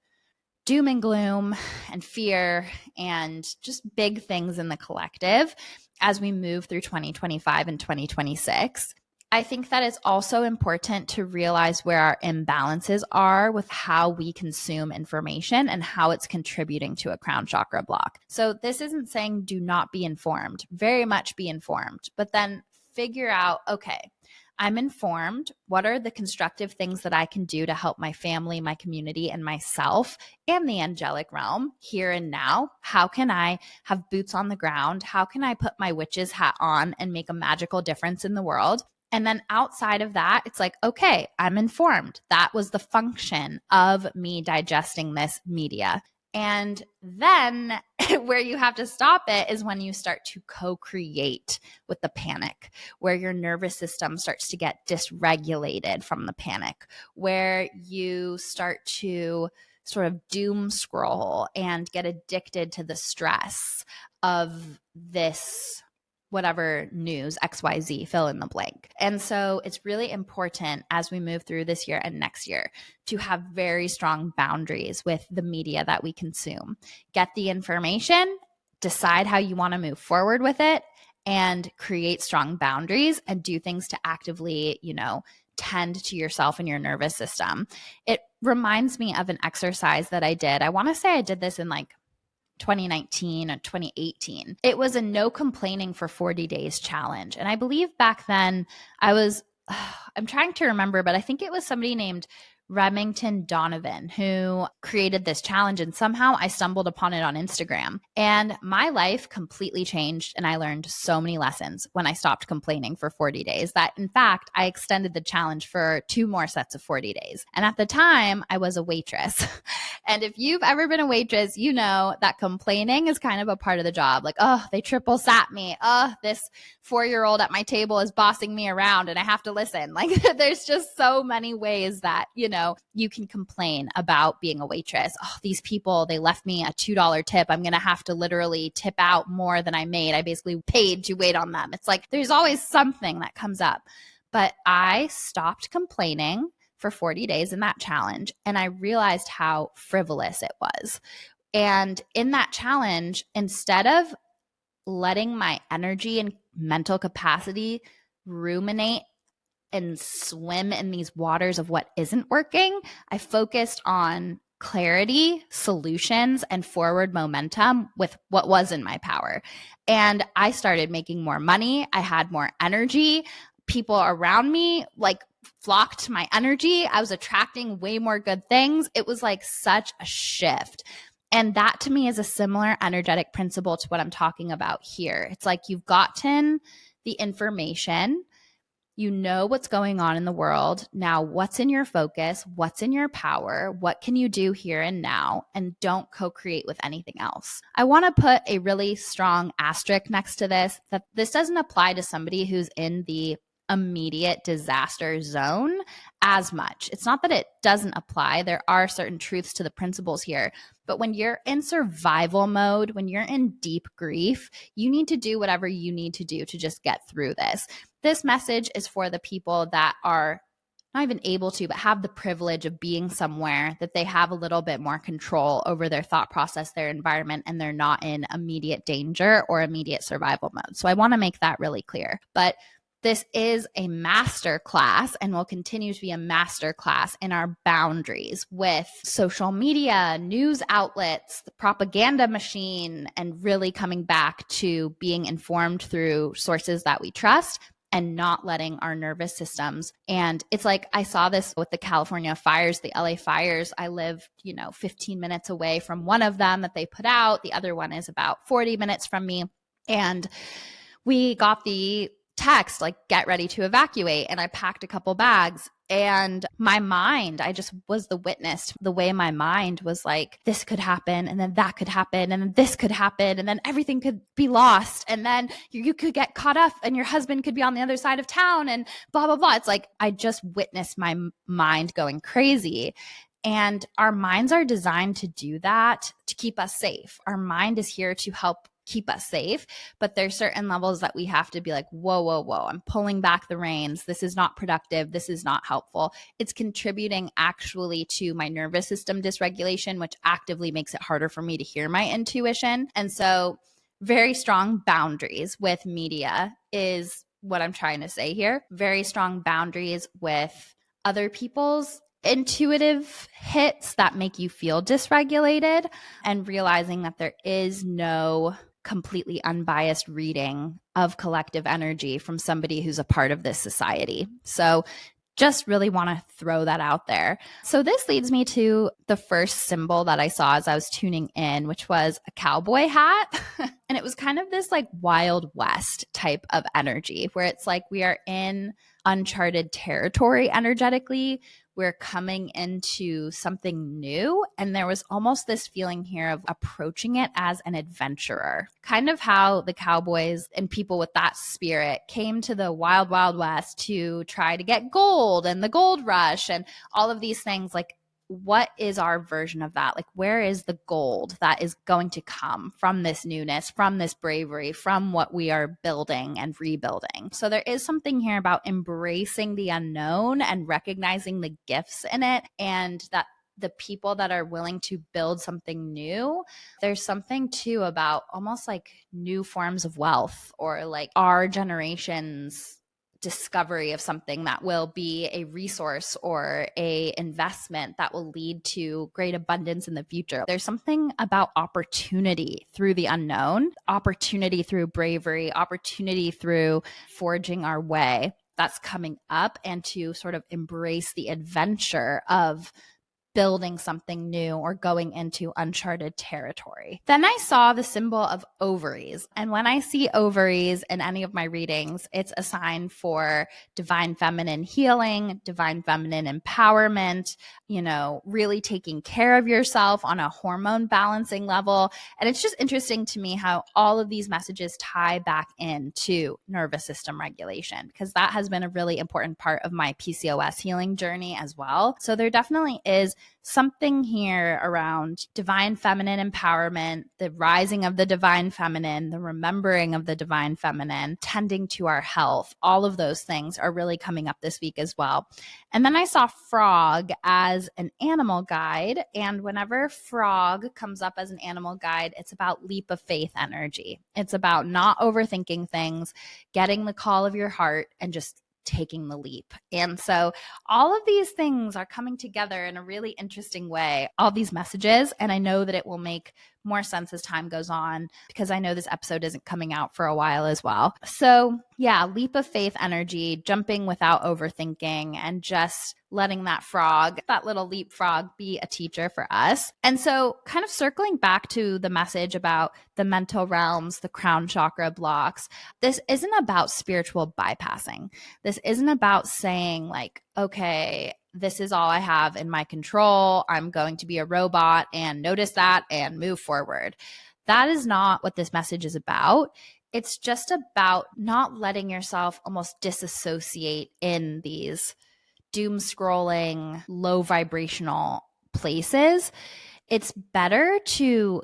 doom and gloom and fear and just big things in the collective as we move through 2025 and 2026, I think that it's also important to realize where our imbalances are with how we consume information and how it's contributing to a crown chakra block. So this isn't saying do not be informed, very much be informed, but then figure out, okay, I'm informed. What are the constructive things that I can do to help my family, my community, and myself and the angelic realm here and now? How can I have boots on the ground? How can I put my witch's hat on and make a magical difference in the world? And then outside of that, it's like, okay, I'm informed. That was the function of me digesting this media. And then where you have to stop it is when you start to co-create with the panic, where your nervous system starts to get dysregulated from the panic, where you start to sort of doom scroll and get addicted to the stress of this whatever news, XYZ, fill in the blank. And so it's really important as we move through this year and next year to have very strong boundaries with the media that we consume. Get the information, decide how you want to move forward with it, and create strong boundaries and do things to actively, tend to yourself and your nervous system. It reminds me of an exercise that I did. I want to say I did this in 2019 or 2018. It was a no complaining for 40 days challenge. And I believe back then I'm trying to remember, but I think it was somebody named Remington Donovan who created this challenge, and somehow I stumbled upon it on Instagram. And my life completely changed, and I learned so many lessons when I stopped complaining for 40 days that, in fact, I extended the challenge for 2 more sets of 40 days. And at the time, I was a waitress. And if you've ever been a waitress, you know that complaining is kind of a part of the job. Like, oh, they triple sat me. Oh, this 4-year-old at my table is bossing me around and I have to listen. Like, there's just so many ways that, you can complain about being a waitress. Oh, these people, they left me a $2 tip. I'm going to have to literally tip out more than I made. I basically paid to wait on them. It's like, there's always something that comes up. But I stopped complaining for 40 days in that challenge, and I realized how frivolous it was. And in that challenge, instead of letting my energy and mental capacity ruminate and swim in these waters of what isn't working, I focused on clarity, solutions, and forward momentum with what was in my power. And I started making more money. I had more energy. People around me flocked to my energy. I was attracting way more good things. It was like such a shift. And that to me is a similar energetic principle to what I'm talking about here. It's like you've gotten the information, you know what's going on in the world. Now, what's in your focus? What's in your power? What can you do here and now? And don't co-create with anything else. I want to put a really strong asterisk next to this, that this doesn't apply to somebody who's in the immediate disaster zone as much. It's not that it doesn't apply. There are certain truths to the principles here. But when you're in survival mode, when you're in deep grief, you need to do whatever you need to do to just get through this. This message is for the people that are not even able to, but have the privilege of being somewhere that they have a little bit more control over their thought process, their environment, and they're not in immediate danger or immediate survival mode. So I want to make that really clear. But this is a master class and will continue to be a master class in our boundaries with social media, news outlets, the propaganda machine, and really coming back to being informed through sources that we trust and not letting our nervous systems. And it's like, I saw this with the California fires, the LA fires. I live, 15 minutes away from one of them that they put out. The other one is about 40 minutes from me. And we got the text, get ready to evacuate. And I packed a couple bags. And my mind, I just was the witness. The way my mind was like, this could happen, and then that could happen, and then this could happen, and then everything could be lost, and then you could get caught up, and your husband could be on the other side of town, and blah, blah, blah. It's like I just witnessed my mind going crazy. And our minds are designed to do that, to keep us safe. Our mind is here to help keep us safe, but there's certain levels that we have to be like, whoa, whoa, whoa, I'm pulling back the reins. This is not productive. This is not helpful. It's contributing actually to my nervous system dysregulation, which actively makes it harder for me to hear my intuition. And so very strong boundaries with media is what I'm trying to say here. Very strong boundaries with other people's intuitive hits that make you feel dysregulated, and realizing that there is no completely unbiased reading of collective energy from somebody who's a part of this society. So just really want to throw that out there. So this leads me to the first symbol that I saw as I was tuning in, which was a cowboy hat. And it was kind of this like Wild West type of energy where it's like we are in uncharted territory energetically. We're coming into something new. And there was almost this feeling here of approaching it as an adventurer, kind of how the cowboys and people with that spirit came to the wild, wild west to try to get gold and the gold rush and all of these things. Like, what is our version of that? Like, where is the gold that is going to come from this newness, from this bravery, from what we are building and rebuilding? So there is something here about embracing the unknown and recognizing the gifts in it, and that the people that are willing to build something new, there's something too about almost like new forms of wealth, or like our generation's discovery of something that will be a resource or a investment that will lead to great abundance in the future. There's something about opportunity through the unknown, opportunity through bravery, opportunity through forging our way that's coming up, and to sort of embrace the adventure of building something new or going into uncharted territory. Then I saw the symbol of ovaries. And when I see ovaries in any of my readings, it's a sign for divine feminine healing, divine feminine empowerment, really taking care of yourself on a hormone balancing level. And it's just interesting to me how all of these messages tie back into nervous system regulation, because that has been a really important part of my PCOS healing journey as well. So there definitely is something here around divine feminine empowerment, the rising of the divine feminine, the remembering of the divine feminine, tending to our health. All of those things are really coming up this week as well. And then I saw frog as an animal guide. And whenever frog comes up as an animal guide, it's about leap of faith energy. It's about not overthinking things, getting the call of your heart, and just taking the leap. And so all of these things are coming together in a really interesting way, all these messages. And I know that it will make more sense as time goes on, because I know this episode isn't coming out for a while as well. So yeah, leap of faith energy, jumping without overthinking, and just letting that frog, that little leapfrog, be a teacher for us. And so kind of circling back to the message about the mental realms, the crown chakra blocks, this isn't about spiritual bypassing. This isn't about saying like, okay, this is all I have in my control. I'm going to be a robot and notice that and move forward. That is not what this message is about. It's just about not letting yourself almost disassociate in these doom scrolling, low vibrational places. It's better to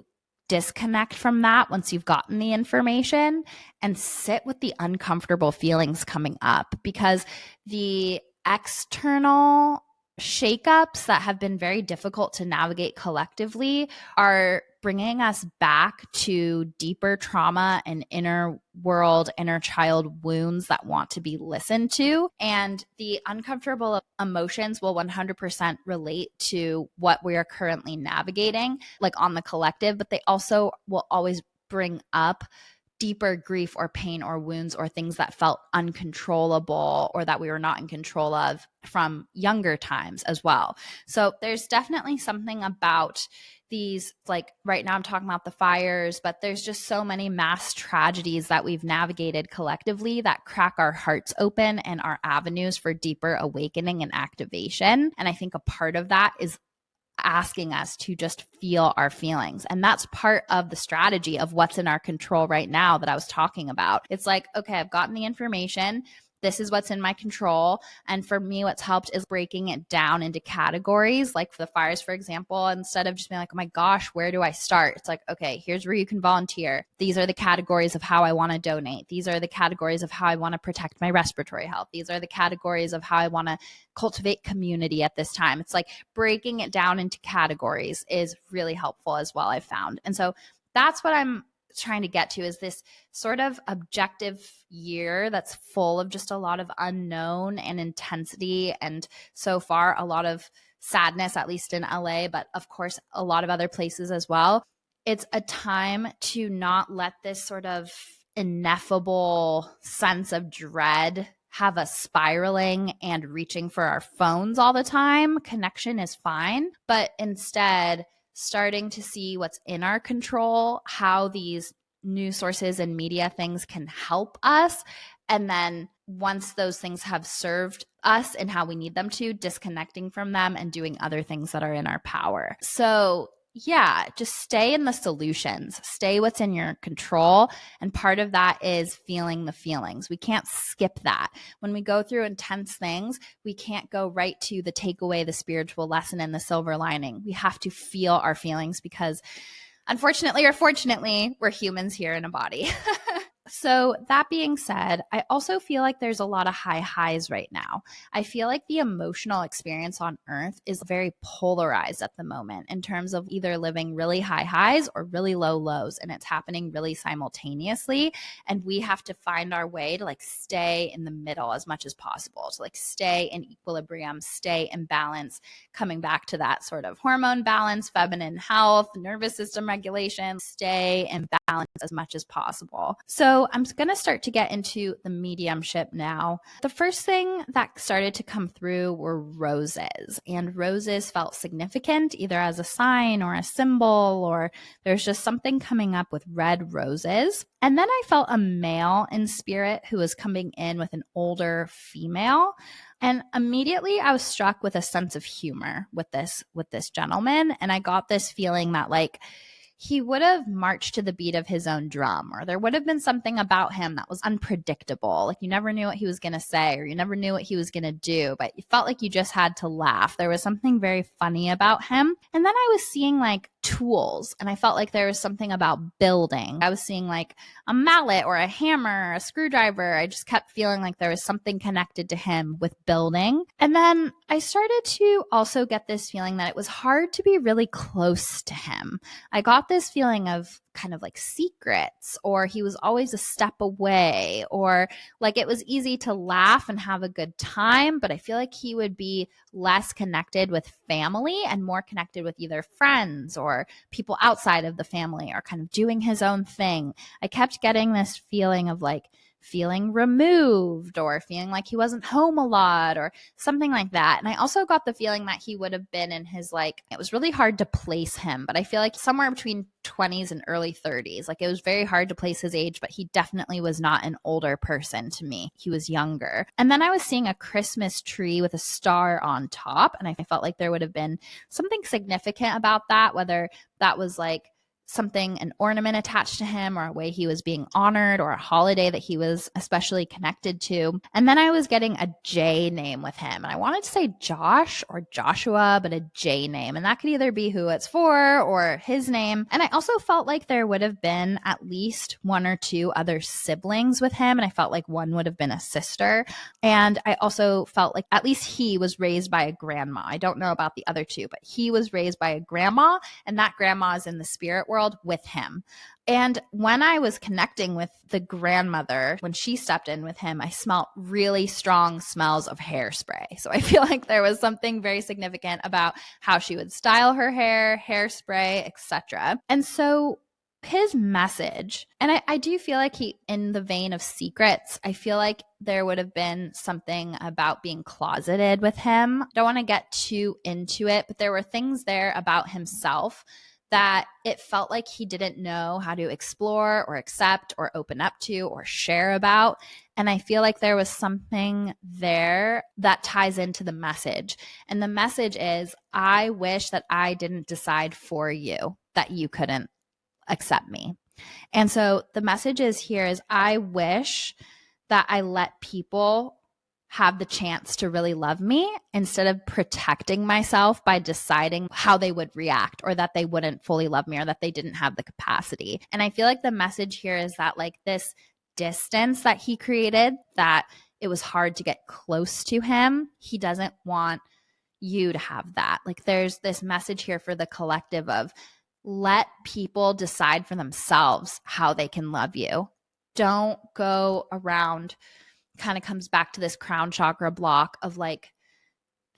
disconnect from that once you've gotten the information and sit with the uncomfortable feelings coming up, because the external shakeups that have been very difficult to navigate collectively are bringing us back to deeper trauma and inner world, inner child wounds that want to be listened to. And the uncomfortable emotions will 100% relate to what we are currently navigating, like on the collective, but they also will always bring up deeper grief or pain or wounds or things that felt uncontrollable or that we were not in control of from younger times as well. So there's definitely something about these, like right now I'm talking about the fires, but there's just so many mass tragedies that we've navigated collectively that crack our hearts open and our avenues for deeper awakening and activation. And I think a part of that is asking us to just feel our feelings. And that's part of the strategy of what's in our control right now that I was talking about. It's like, okay, I've gotten the information. This is what's in my control. And for me, what's helped is breaking it down into categories, like for the fires, for example, instead of just being like, oh my gosh, where do I start? It's like, okay, here's where you can volunteer. These are the categories of how I want to donate. These are the categories of how I want to protect my respiratory health. These are the categories of how I want to cultivate community at this time. It's like breaking it down into categories is really helpful as well, I've found. And so that's what I'm trying to get to, is this sort of objective year that's full of just a lot of unknown and intensity, and so far a lot of sadness, at least in LA, but of course a lot of other places as well. It's a time to not let this sort of ineffable sense of dread have us spiraling and reaching for our phones all the time. Connection is fine, but instead starting to see what's in our control, how these news sources and media things can help us. And then once those things have served us and how we need them to, disconnecting from them and doing other things that are in our power. So yeah, just stay in the solutions, stay what's in your control. And part of that is feeling the feelings. We can't skip that. When we go through intense things, we can't go right to the takeaway, the spiritual lesson, and the silver lining. We have to feel our feelings because unfortunately or fortunately, we're humans here in a body. So that being said, I also feel like there's a lot of high highs right now. I feel like the emotional experience on Earth is very polarized at the moment in terms of either living really high highs or really low lows, and it's happening really simultaneously. And we have to find our way to like stay in the middle as much as possible, to like stay in equilibrium, stay in balance, coming back to that sort of hormone balance, feminine health, nervous system regulation, stay in balance as much as possible. So I'm going to start to get into the mediumship now. The first thing that started to come through were roses, and roses felt significant either as a sign or a symbol, or there's just something coming up with red roses. And then I felt a male in spirit who was coming in with an older female. And immediately I was struck with a sense of humor with this gentleman. And I got this feeling that like he would have marched to the beat of his own drum, or there would have been something about him that was unpredictable. Like you never knew what he was going to say, or you never knew what he was going to do, but you felt like you just had to laugh. There was something very funny about him. And then I was seeing like tools, and I felt like there was something about building. I was seeing like a mallet or a hammer, a screwdriver. I just kept feeling like there was something connected to him with building. And then I started to also get this feeling that it was hard to be really close to him. I got this feeling of kind of like secrets, or he was always a step away, or like it was easy to laugh and have a good time, but I feel like he would be less connected with family and more connected with either friends or people outside of the family, or kind of doing his own thing. I kept getting this feeling of like feeling removed, or feeling like he wasn't home a lot, or something like that. And I also got the feeling that he would have been in his like, it was really hard to place him, but I feel like somewhere between 20s and early 30s. Like it was very hard to place his age, but he definitely was not an older person to me. He was younger. And then I was seeing a Christmas tree with a star on top, and I felt like there would have been something significant about that, whether that was like something, an ornament attached to him, or a way he was being honored, or a holiday that he was especially connected to. And then I was getting a J name with him. And I wanted to say Josh or Joshua, but a J name. And that could either be who it's for or his name. And I also felt like there would have been at least one or two other siblings with him. And I felt like one would have been a sister. And I also felt like at least he was raised by a grandma. I don't know about the other two, but he was raised by a grandma, and that grandma is in the spirit world with him. And when I was connecting with the grandmother, when she stepped in with him, I smelled really strong smells of hairspray. So I feel like there was something very significant about how she would style her hair, hairspray, etc. And so his message, and I do feel like he, in the vein of secrets, I feel like there would have been something about being closeted with him. I don't want to get too into it, but there were things there about himself that it felt like he didn't know how to explore or accept or open up to or share about. And I feel like there was something there that ties into the message. And the message is, I wish that I didn't decide for you that you couldn't accept me. And so the message is here is, I wish that I let people have the chance to really love me instead of protecting myself by deciding how they would react, or that they wouldn't fully love me, or that they didn't have the capacity. And I feel like the message here is that, like, this distance that he created, that it was hard to get close to him, he doesn't want you to have that. Like, there's this message here for the collective of, let people decide for themselves how they can love you. Don't go around, kind of comes back to this crown chakra block of like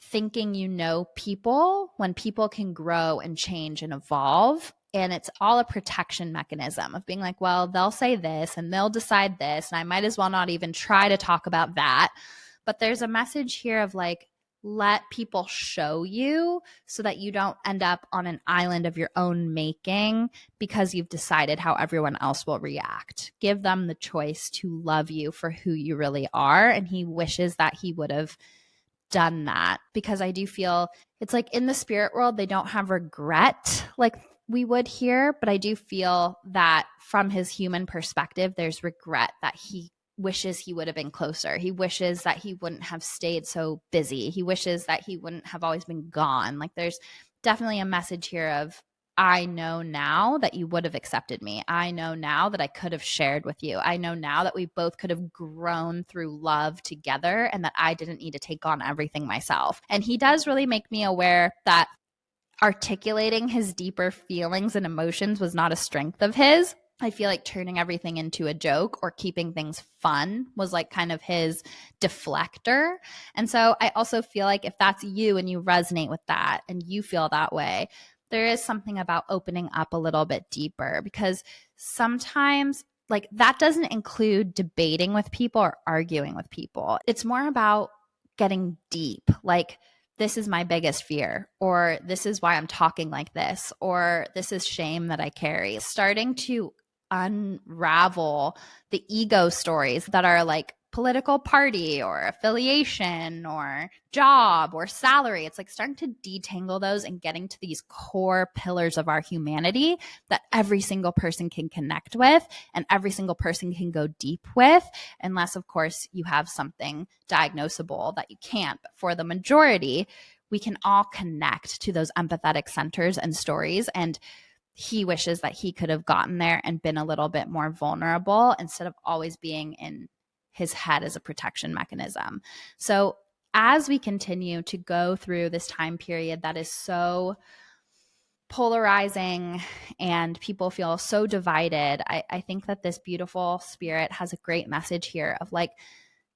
thinking you know people, when people can grow and change and evolve. And it's all a protection mechanism of being like, well, they'll say this and they'll decide this, and I might as well not even try to talk about that. But there's a message here of like, let people show you, so that you don't end up on an island of your own making because you've decided how everyone else will react. Give them the choice to love you for who you really are. And he wishes that he would have done that, because I do feel it's like in the spirit world, they don't have regret like we would here. But I do feel that from his human perspective, there's regret that he wishes he would have been closer. He wishes that he wouldn't have stayed so busy. He wishes that he wouldn't have always been gone. Like, there's definitely a message here of, I know now that you would have accepted me. I know now that I could have shared with you. I know now that we both could have grown through love together, and that I didn't need to take on everything myself. And he does really make me aware that articulating his deeper feelings and emotions was not a strength of his. I feel like turning everything into a joke or keeping things fun was like kind of his deflector. And so I also feel like if that's you and you resonate with that and you feel that way, there is something about opening up a little bit deeper, because sometimes like that doesn't include debating with people or arguing with people. It's more about getting deep. Like, this is my biggest fear, or this is why I'm talking like this, or this is shame that I carry. Starting to unravel the ego stories that are like political party or affiliation or job or salary. It's like starting to detangle those and getting to these core pillars of our humanity that every single person can connect with and every single person can go deep with, unless of course you have something diagnosable that you can't. But for the majority, we can all connect to those empathetic centers and stories. And he wishes that he could have gotten there and been a little bit more vulnerable instead of always being in his head as a protection mechanism. So as we continue to go through this time period that is so polarizing and people feel so divided, I think that this beautiful spirit has a great message here of like,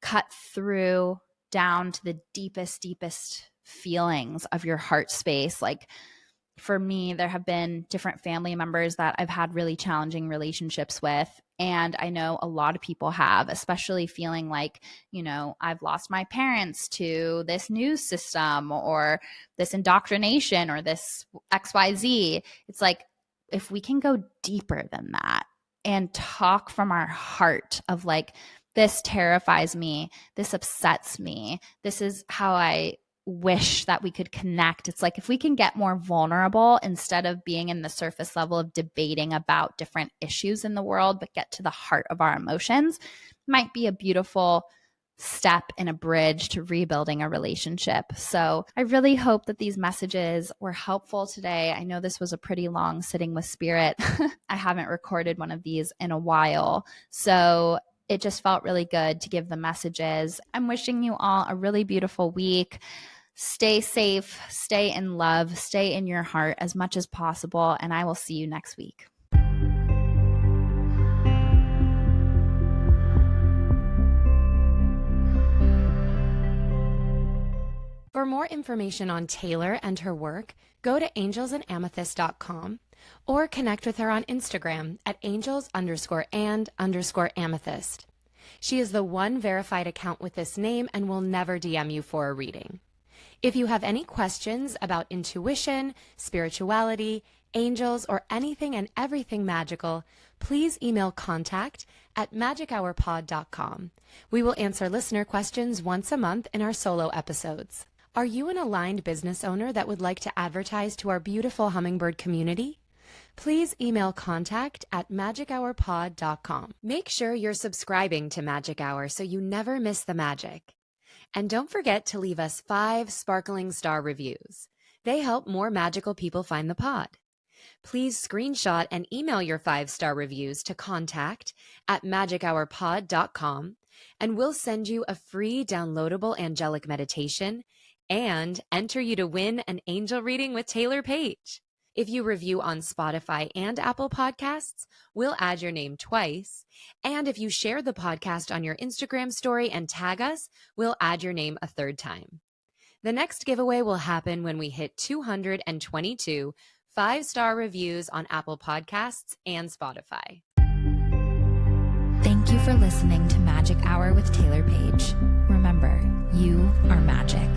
cut through down to the deepest feelings of your heart space. Like, for me, there have been different family members that I've had really challenging relationships with. And I know a lot of people have, especially feeling like, you know, I've lost my parents to this news system or this indoctrination or this XYZ. It's like, if we can go deeper than that and talk from our heart of like, this terrifies me, this upsets me, this is how I wish that we could connect. It's like, if we can get more vulnerable instead of being in the surface level of debating about different issues in the world, but get to the heart of our emotions, might be a beautiful step and a bridge to rebuilding a relationship. So I really hope that these messages were helpful today. I know this was a pretty long sitting with spirit. I haven't recorded one of these in a while. So it just felt really good to give the messages. I'm wishing you all a really beautiful week. Stay safe, stay in love, stay in your heart as much as possible, and I will see you next week. For more information on Taylor and her work, go to angelsandamethyst.com or connect with her on Instagram at angels_and_amethyst. She is the one verified account with this name and will never DM you for a reading. If you have any questions about intuition, spirituality, angels, or anything and everything magical, please email contact@magichourpod.com. We will answer listener questions once a month in our solo episodes. Are you an aligned business owner that would like to advertise to our beautiful hummingbird community? Please email contact@magichourpod.com. Make sure you're subscribing to Magic Hour so you never miss the magic. And don't forget to leave us 5 sparkling star reviews. They help more magical people find the pod. Please screenshot and email your 5-star reviews to contact@magichourpod.com, and we'll send you a free downloadable angelic meditation and enter you to win an angel reading with Taylor Page. If you review on Spotify and Apple Podcasts, we'll add your name twice. And if you share the podcast on your Instagram story and tag us, we'll add your name a 3rd time. The next giveaway will happen when we hit 222 5-star reviews on Apple Podcasts and Spotify. Thank you for listening to Magic Hour with Taylor Page. Remember, you are magic.